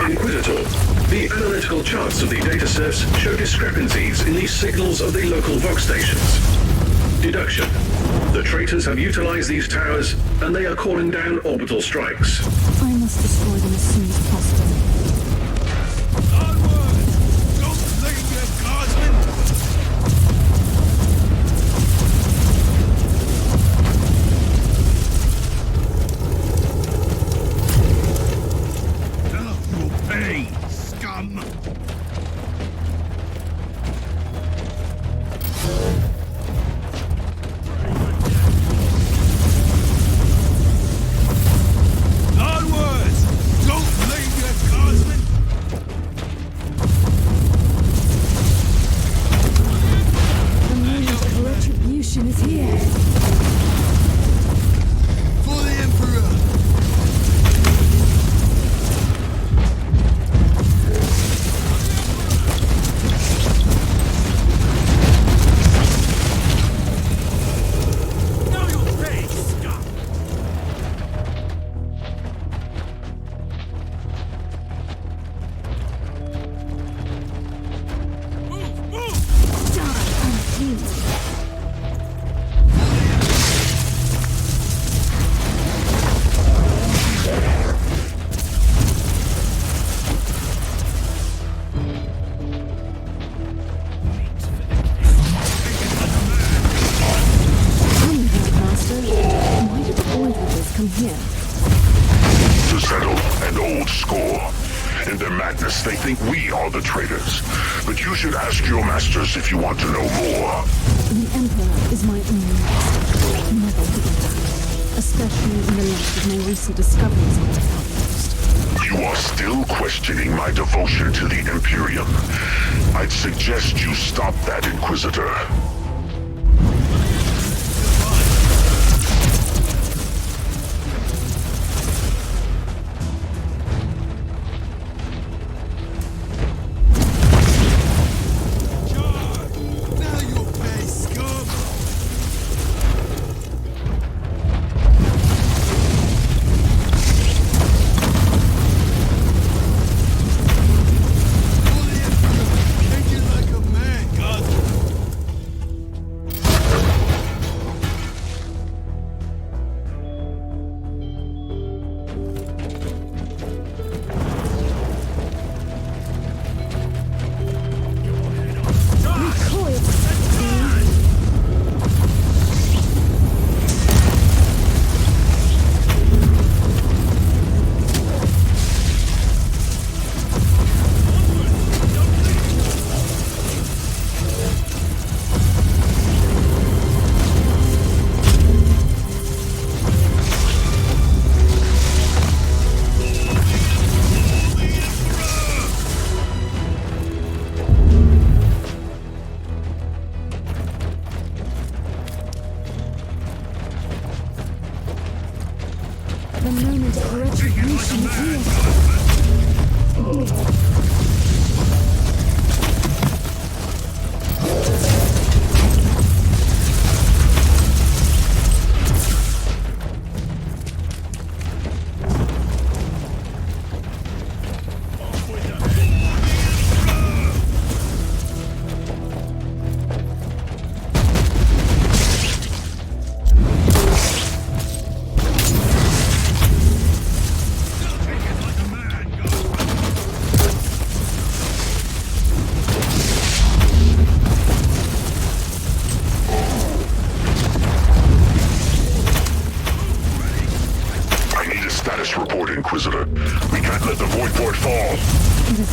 Inquisitor, the analytical charts of the data sets show discrepancies in the signals of the local Vox stations. Deduction. The traitors have utilized these towers, and they are calling down orbital strikes. I must destroy them as soon as possible. Onwards! Don't linger, guardsmen! Now you'll pay, scum! Onwards! Don't linger, guardsmen! The moment of retribution is here. For the Emperor! Now you'll pay, scum! Move! Move! Die unhealed. Come here, Master. Why did the Void Rippers come here? To settle an old score. In their madness, they think we are the traitors. But you should ask your masters if you want to know more. The Emperor is my only master. Never forget that. Especially in the light of my recent discoveries on the outpost. You are still questioning my devotion to the Imperium. I'd suggest you stop that, Inquisitor. Charge! Now you'll pay, scum!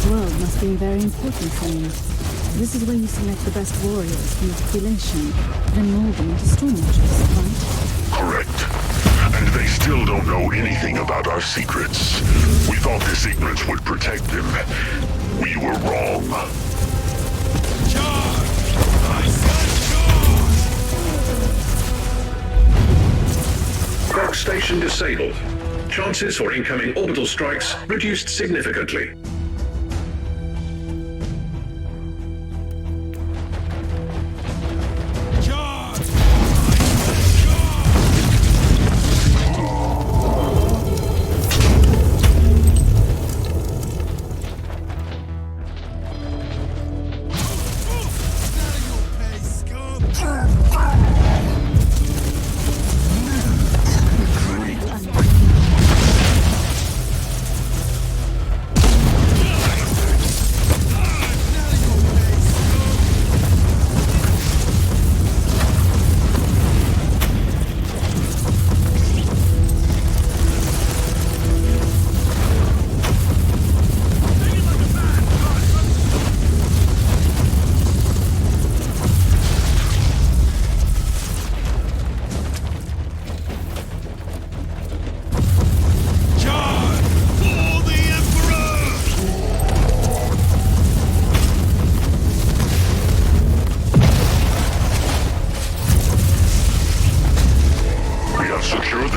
This world must be very important for you. This is where you select the best warriors from the population, then mold them into stormwatchers, right? Correct. And they still don't know anything about our secrets. We thought this ignorance would protect them. We were wrong. Charge! I said charge! Dock station disabled. Chances for incoming orbital strikes reduced significantly.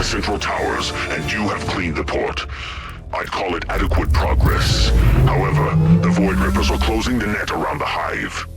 Central towers, and you have cleaned the port. I'd call it adequate progress. However, the Void Rippers are closing the net around the hive.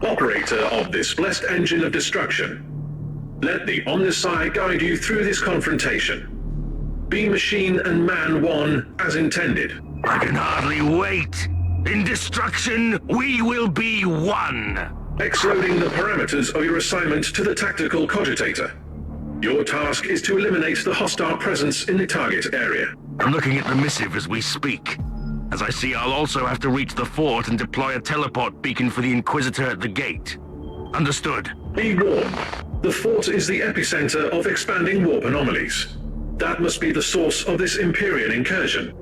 Operator of this blessed engine of destruction, let the Omnisci guide you through this confrontation. Be machine and man one as intended. I can hardly wait. In destruction, we will be one. Exploding the parameters of your assignment to the tactical cogitator. Your task is to eliminate the hostile presence in the target area. I'm looking at the missive as we speak. As I see, I'll also have to reach the fort and deploy a teleport beacon for the Inquisitor at the gate. Understood. Be warned. The fort is the epicenter of expanding warp anomalies. That must be the source of this Imperial incursion.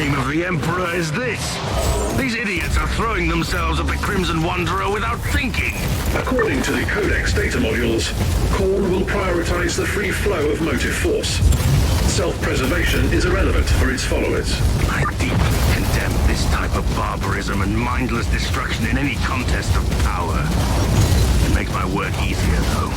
name of the Emperor is this? These idiots are throwing themselves at the Crimson Wanderer without thinking. According to the Codex data modules, Khorne will prioritize the free flow of motive force. Self-preservation is irrelevant for its followers. I deeply condemn this type of barbarism and mindless destruction in any contest of power. It makes my work easier, though.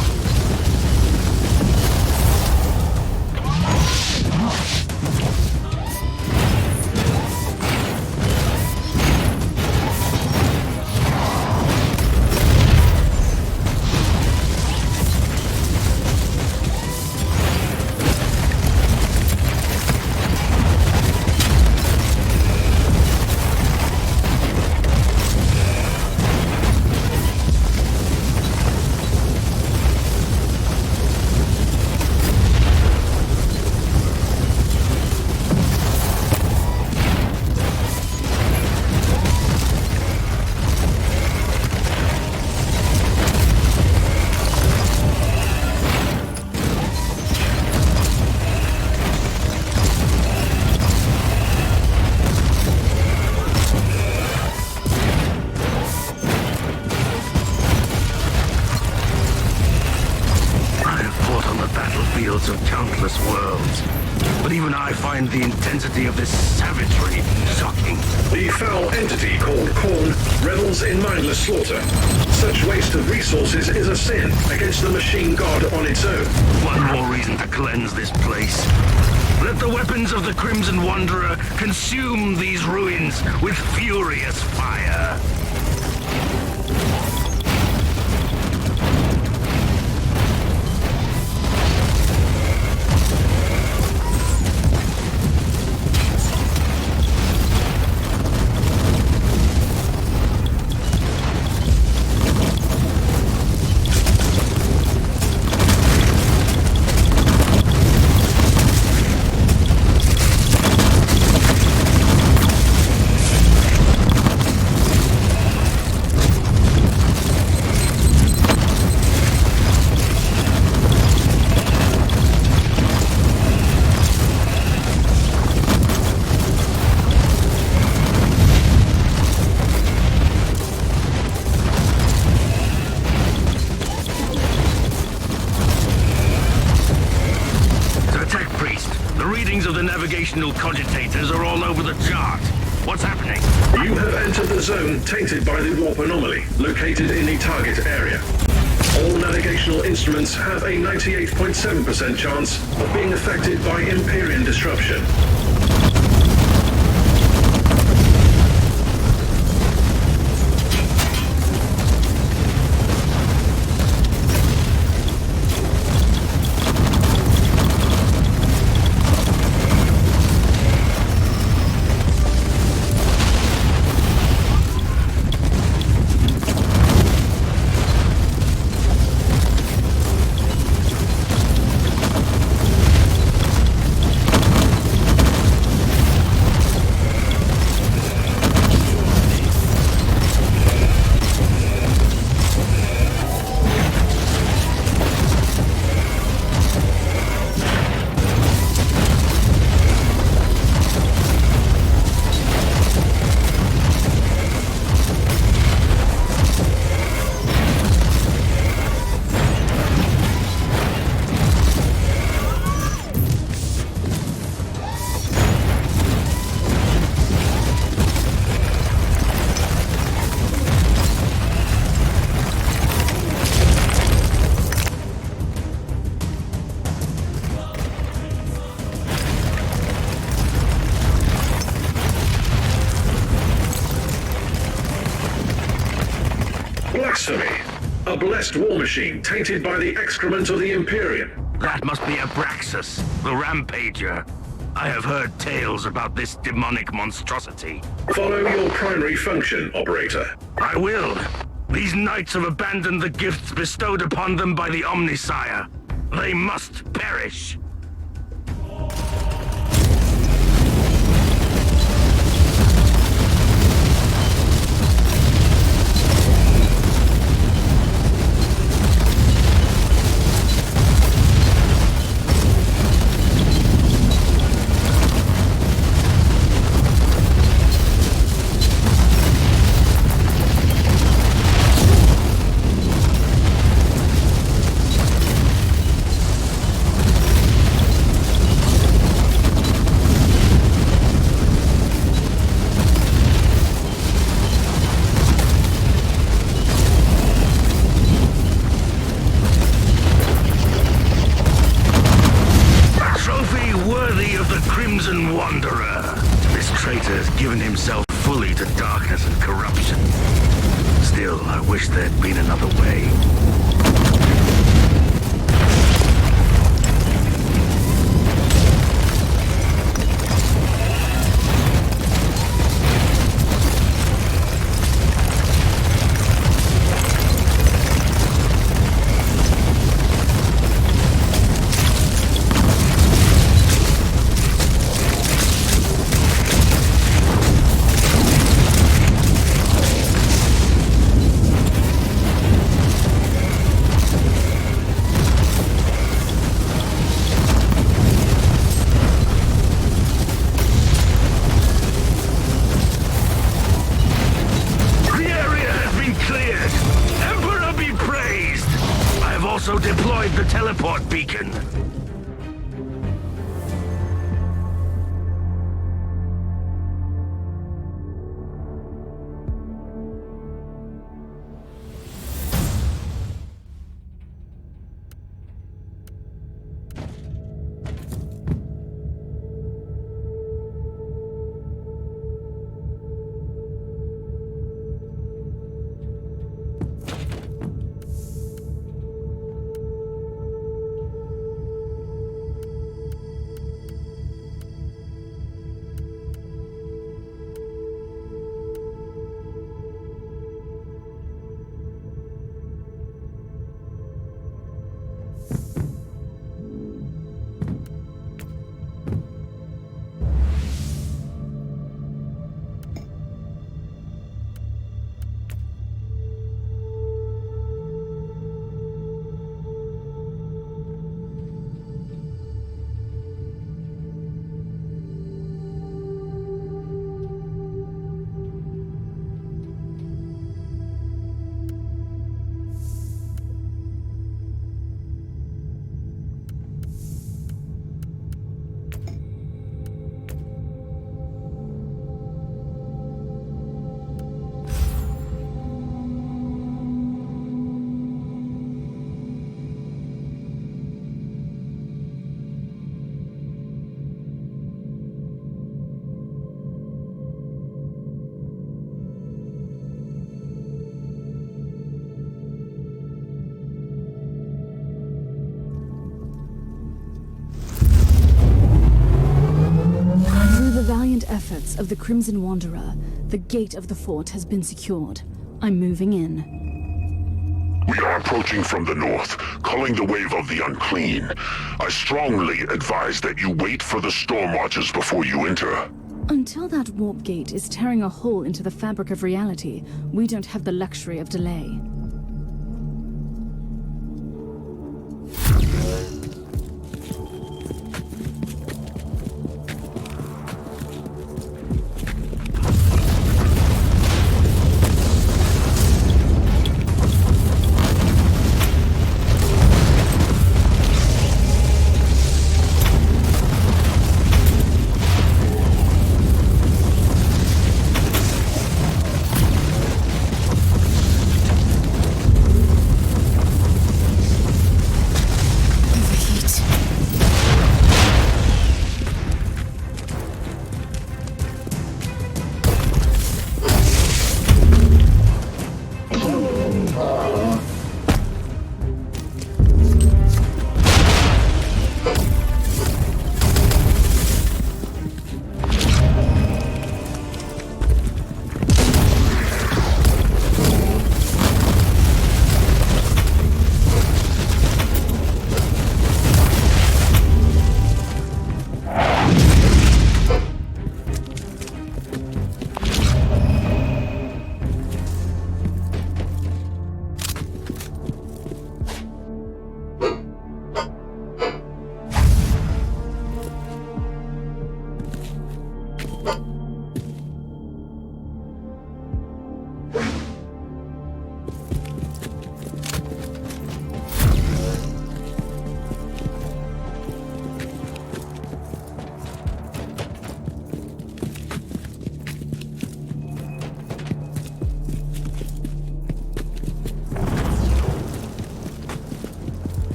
Of countless worlds. But even I find the intensity of this savagery shocking. The foul entity called Khorne revels in mindless slaughter. Such waste of resources is a sin against the machine god on its own. One more reason to cleanse this place. Let the weapons of the Crimson Wanderer consume these ruins with furious fire. Navigational cogitators are all over the chart. What's happening? You have entered the zone tainted by the warp anomaly, located in the target area. All navigational instruments have a 98.7% chance of being affected by Empyrean disruption. Blasphemy! A blessed war machine tainted by the excrement of the Empyrean. That must be Abraxas, the Rampager. I have heard tales about this demonic monstrosity. Follow your primary function, Operator. I will. These knights have abandoned the gifts bestowed upon them by the Omnisire. They must perish. Crimson Wanderer. This traitor has given himself fully to darkness and corruption. Still, I wish there'd been another way. Deployed the teleport beacon. Efforts of the Crimson Wanderer, the gate of the fort has been secured. I'm moving in. We are approaching from the north, calling the wave of the unclean. I strongly advise that you wait for the storm watches before you enter. Until that warp gate is tearing a hole into the fabric of reality, we don't have the luxury of delay.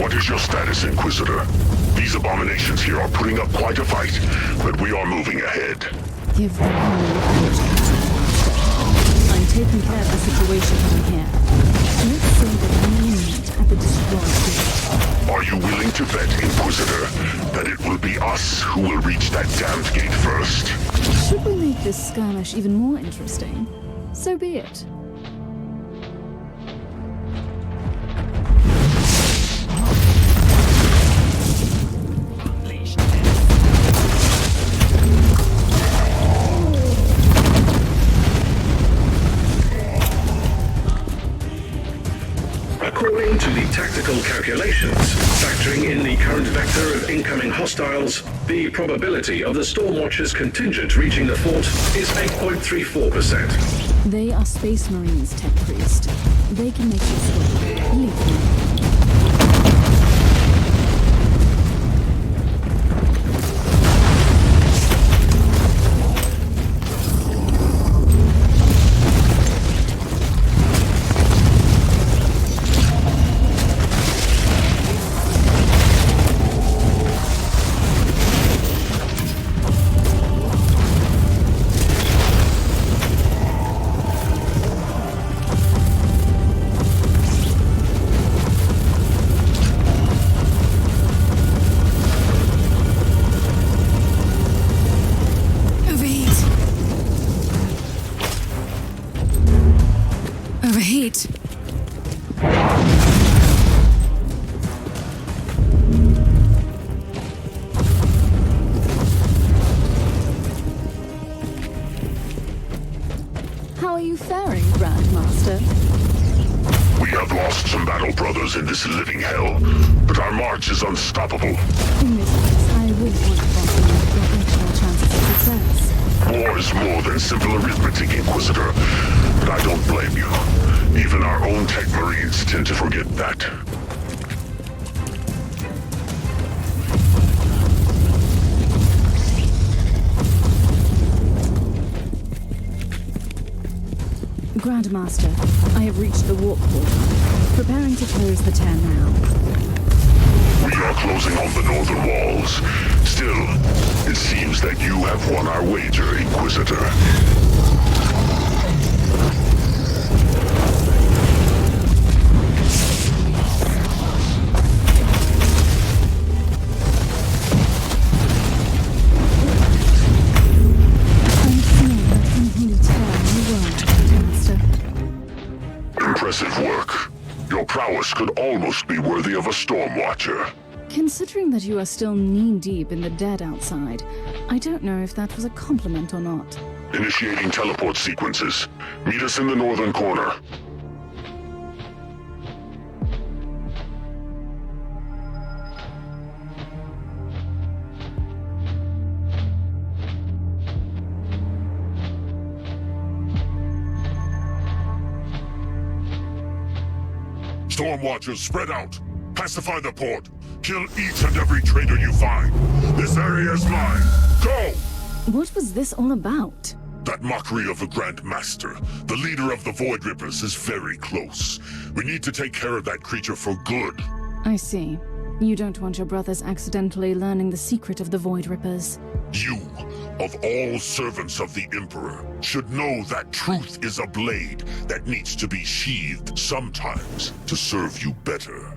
What is your status, Inquisitor? These abominations here are putting up quite a fight, but we are moving ahead. Give them all your I'm taking care of the situation from here. Let's say that we meet at the destroyed gate. Are you willing to bet, Inquisitor, that it will be us who will reach that damned gate first? Should we make this skirmish even more interesting? So be it. According to the tactical calculations, factoring in the current vector of incoming hostiles, the probability of the Stormwatcher's contingent reaching the fort is 8.34%. They are Space Marines, Tech Priest. They can make this work. Believe me. Overheat. How are you faring, Grandmaster? We have lost some battle brothers in this living hell, but our march is unstoppable. In this case, I would want to compliment your actual chances of success. War is more than simple arithmetic, Inquisitor, but I don't blame you. Even our own tech marines tend to forget that. Grandmaster, I have reached the warp portal. Preparing to close the tear now. We are closing on the northern walls. Still, it seems that you have won our wager, Inquisitor. Impressive work. Your prowess could almost be worthy of a Stormwatcher. Considering that you are still knee-deep in the dead outside, I don't know if that was a compliment or not. Initiating teleport sequences. Meet us in the northern corner. Stormwatchers, spread out. Pacify the port. Kill each and every traitor you find. This area is mine. Go! What was this all about? That mockery of a Grand Master, the leader of the Void Rippers, is very close. We need to take care of that creature for good. I see. You don't want your brothers accidentally learning the secret of the Void Rippers. You, of all servants of the Emperor, should know that truth is a blade that needs to be sheathed sometimes to serve you better.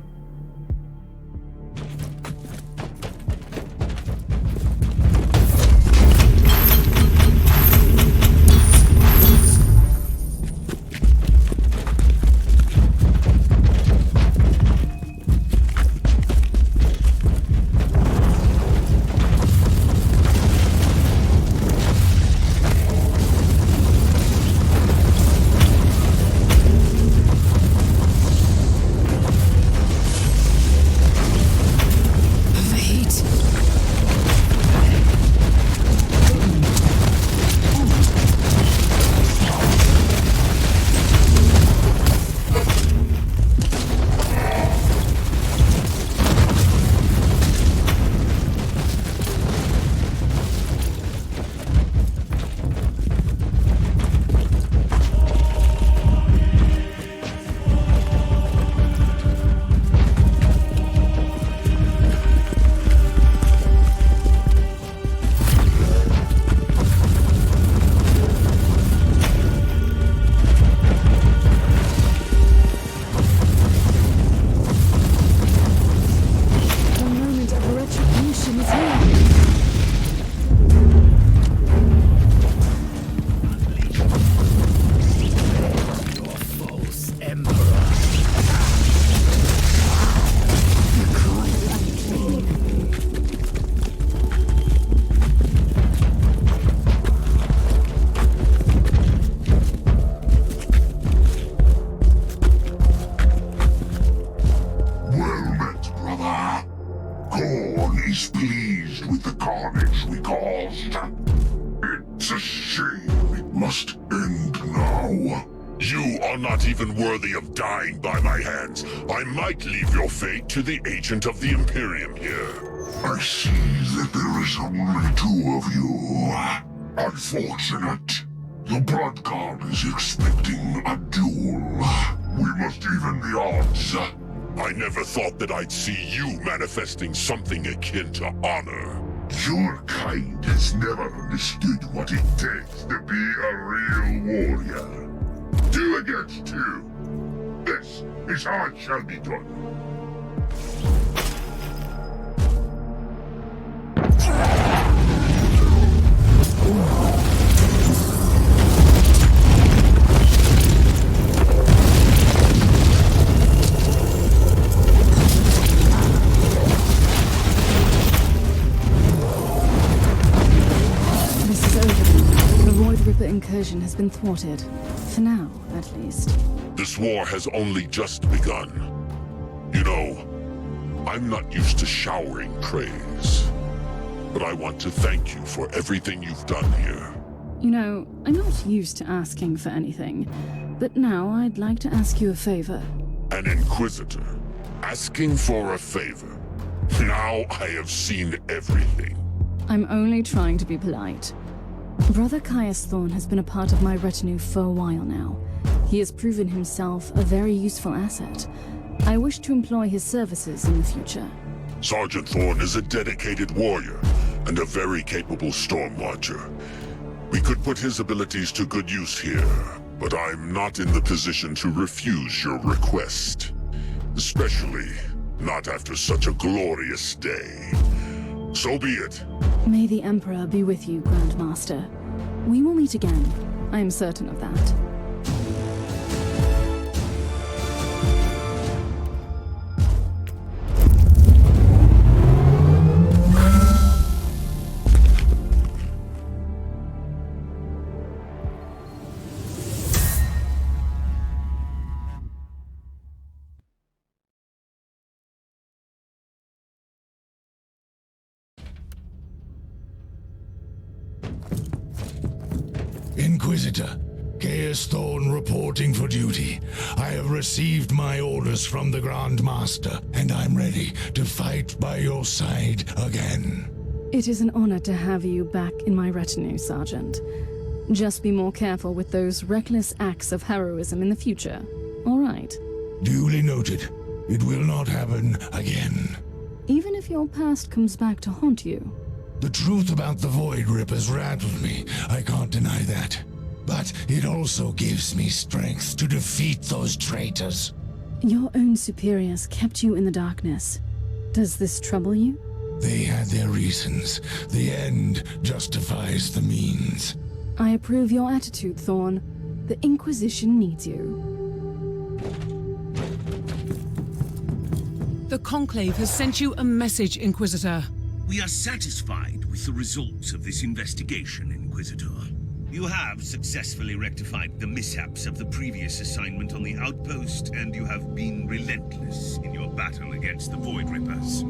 You are not even worthy of dying by my hands. I might leave your fate to the agent of the Imperium here. I see that there is only two of you. Unfortunate. The Blood God is expecting a duel. We must even the odds. I never thought that I'd see you manifesting something akin to honor. Your kind has never understood what it takes to be a real warrior. 2 against 2. This is how it shall be done. This is over. The Void Ripper incursion has been thwarted. For now, at least. This war has only just begun. You know, I'm not used to showering praise. But I want to thank you for everything you've done here. You know, I'm not used to asking for anything, but now I'd like to ask you a favor. An Inquisitor, asking for a favor. Now I have seen everything. I'm only trying to be polite. Brother Caius Thorn has been a part of my retinue for a while now. He has proven himself a very useful asset. I wish to employ his services in the future. Sergeant Thorn is a dedicated warrior and a very capable Stormwatcher. We could put his abilities to good use here, but I'm not in the position to refuse your request. Especially not after such a glorious day. So be it. May the Emperor be with you, Grandmaster. We will meet again. I am certain of that. Inquisitor, Caius Thorn reporting for duty. I have received my orders from the Grand Master, and I'm ready to fight by your side again. It is an honor to have you back in my retinue, Sergeant. Just be more careful with those reckless acts of heroism in the future, all right? Duly noted. It will not happen again. Even if your past comes back to haunt you. The truth about the Void Rippers rattled me, I can't deny that. But it also gives me strength to defeat those traitors. Your own superiors kept you in the darkness. Does this trouble you? They had their reasons. The end justifies the means. I approve your attitude, Thorn. The Inquisition needs you. The Conclave has sent you a message, Inquisitor. We are satisfied with the results of this investigation, Inquisitor. You have successfully rectified the mishaps of the previous assignment on the outpost, and you have been relentless in your battle against the Void Rippers.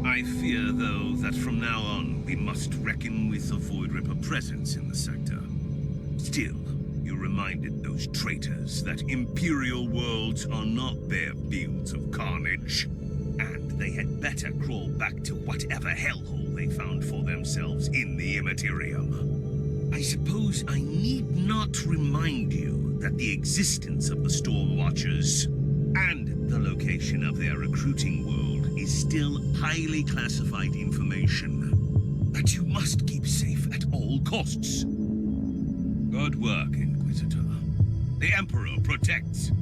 I fear, though, that from now on we must reckon with a Void Ripper presence in the sector. Still, you reminded those traitors that Imperial worlds are not bare fields of carnage, and they had better crawl back to whatever hellhole they found for themselves in the Immaterium. I suppose I need not remind you that the existence of the Stormwatchers and the location of their recruiting world is still highly classified information that you must keep safe at all costs. Good work, Inquisitor. The Emperor protects.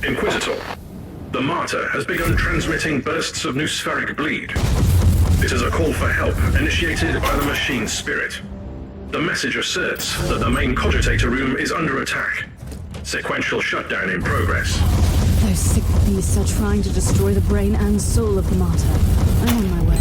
Inquisitor, the Martyr has begun transmitting bursts of noospheric bleed. It is a call for help initiated by the machine spirit. The message asserts that the main cogitator room is under attack. Sequential shutdown in progress. Those sick beasts are trying to destroy the brain and soul of the Martyr. I'm on my way.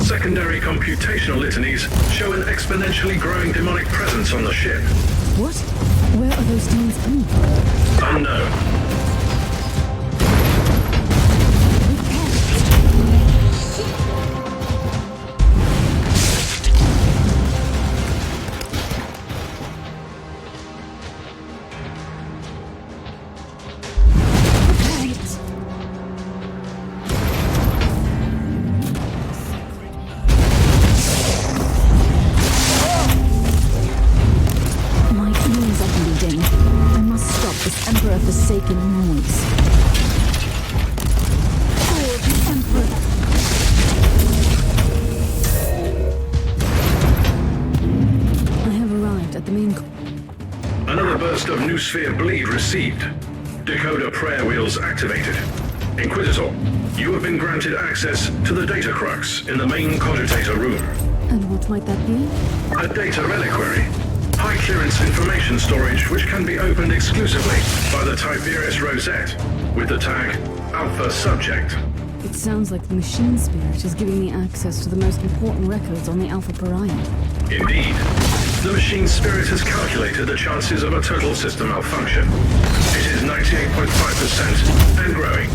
Secondary computational litanies show an exponentially growing demonic presence on the ship. What? Where are those demons coming from? Unknown. Forsaken noise. For the Emperor. I have arrived at the main. Another burst of noosphere bleed received. Decoder prayer wheels activated. Inquisitor, you have been granted access to the data crux in the main cogitator room. And what might that be? A data reliquary. High-clearance information storage which can be opened exclusively by the Tiberius Rosette with the tag Alpha Subject. It sounds like the machine spirit is giving me access to the most important records on the Alpha Pariah. Indeed. The machine spirit has calculated the chances of a total system malfunction. It is 98.5% and growing.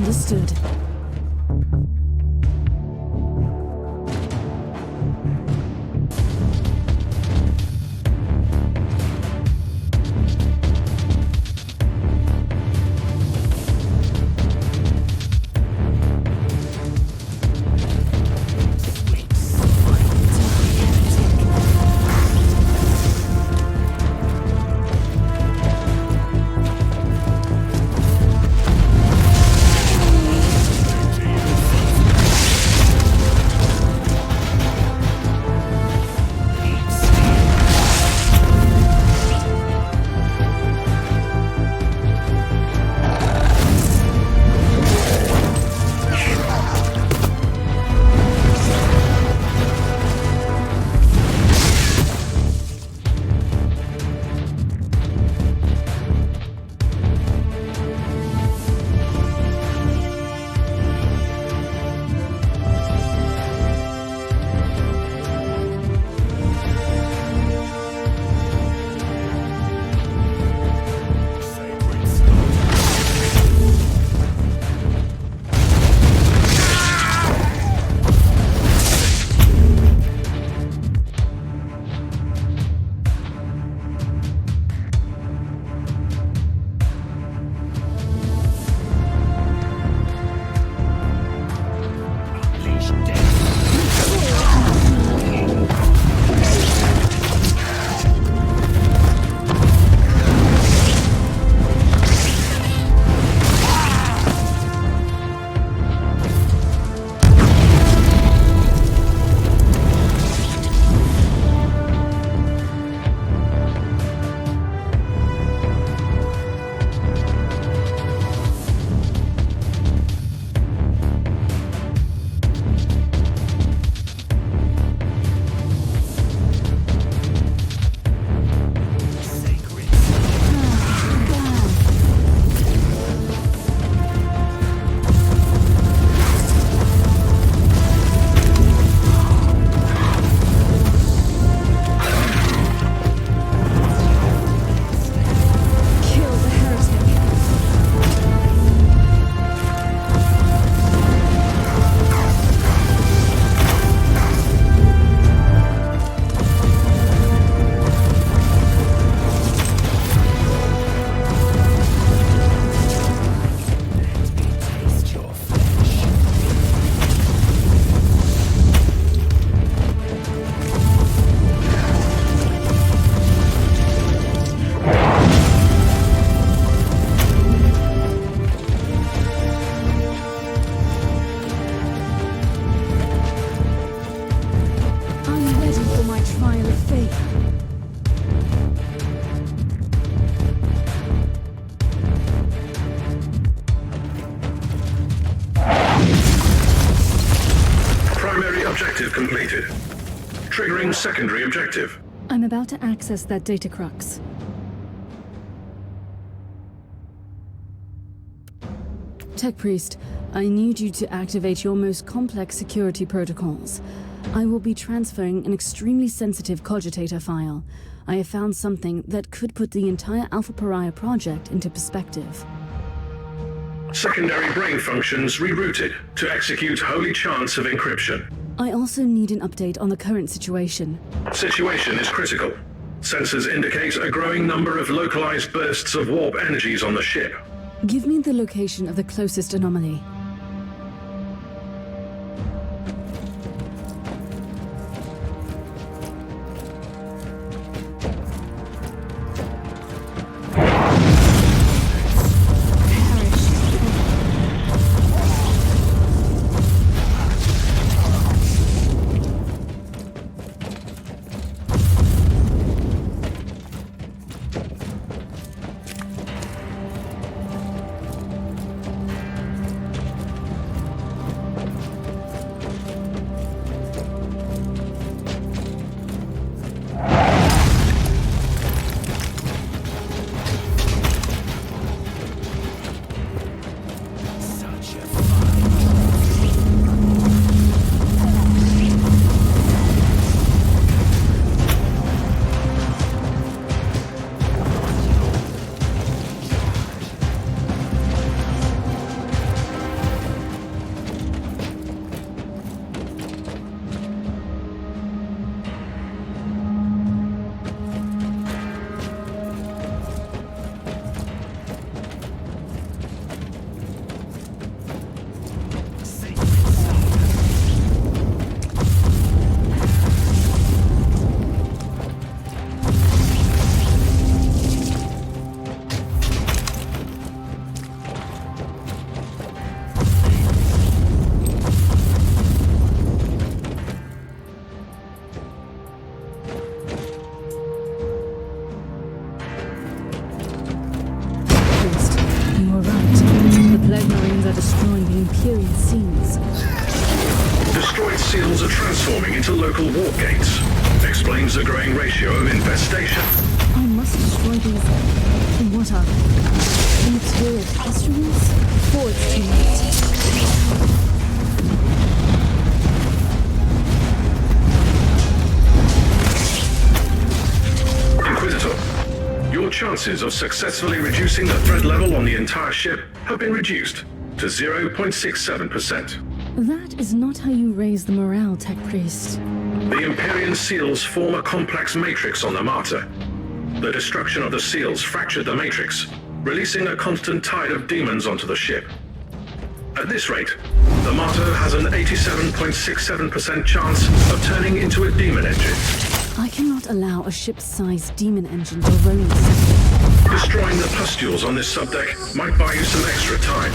Understood. Objective completed. Triggering secondary objective. I'm about to access that data crux. Tech Priest, I need you to activate your most complex security protocols. I will be transferring an extremely sensitive cogitator file. I have found something that could put the entire Alpha Pariah project into perspective. Secondary brain functions rerouted to execute holy chants of encryption. I also need an update on the current situation. Situation is critical. Sensors indicate a growing number of localized bursts of warp energies on the ship. Give me the location of the closest anomaly. seals are transforming into local warp gates. Explains the growing ratio of infestation. I must destroy these. What are they? Material instruments? Forged units. Inquisitor, your chances of successfully reducing the threat level on the entire ship have been reduced to 0.67%. That is not how you raise the morale, Tech Priest. The Empyrean seals form a complex matrix on the Martyr. The destruction of the seals fractured the matrix, releasing a constant tide of demons onto the ship. At this rate, the Martyr has an 87.67% chance of turning into a demon engine. I cannot allow a ship-sized demon engine to roam the sector. Destroying the pustules on this subdeck might buy you some extra time.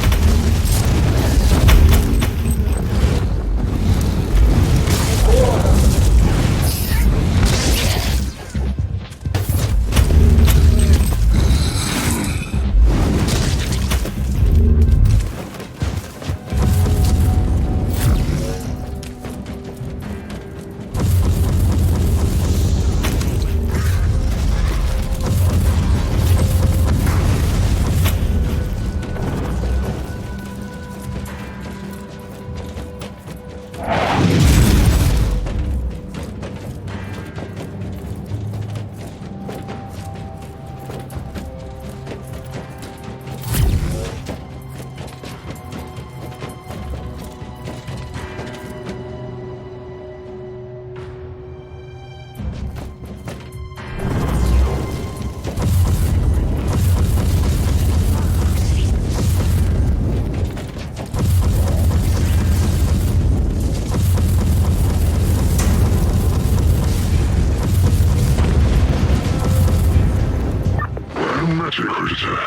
Inquisitor.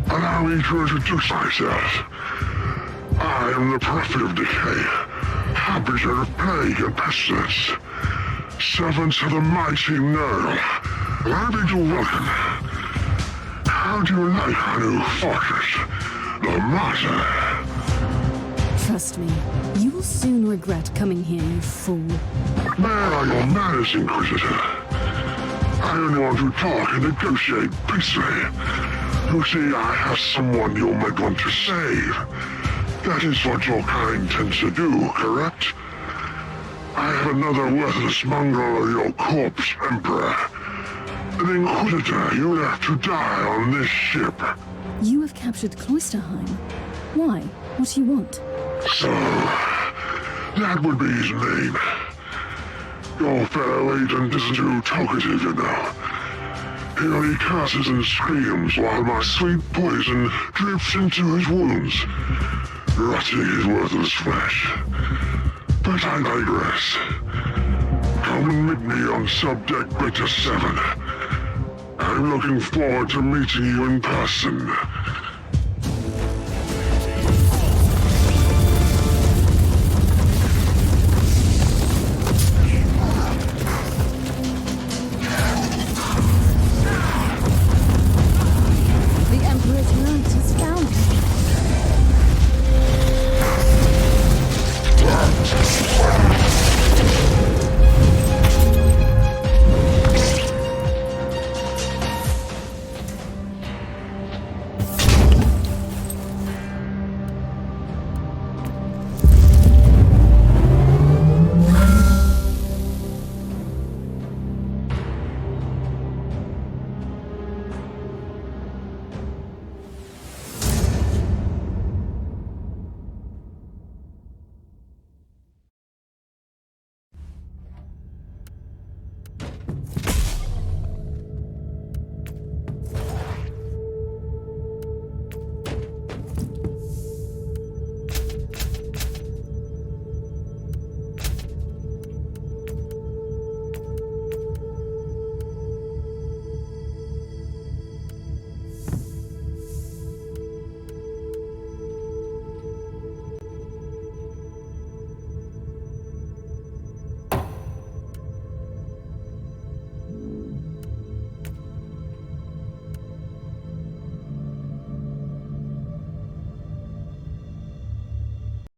Allow me to introduce myself. I am the Prophet of Decay, harbinger of plague and pestilence, servants of the mighty Nurgle. Allow me to welcome. How do you like our new fortress, the Martyr? Trust me, you will soon regret coming here, you fool. Where are your manners, Inquisitor? I only want to talk and negotiate peacefully. You see, I have someone you might want to save. That is what your kind tends to do, correct? I have another worthless mongrel of your corpse, Emperor. An Inquisitor, you'll have to die on this ship. You have captured Cloisterheim. Why? What do you want? So, that would be his name. Your fellow agent isn't too talkative, you know. He only curses and screams while my sweet poison drips into his wounds, rotting his worthless flesh. But I digress. Come and meet me on Subdeck Beta 7. I'm looking forward to meeting you in person.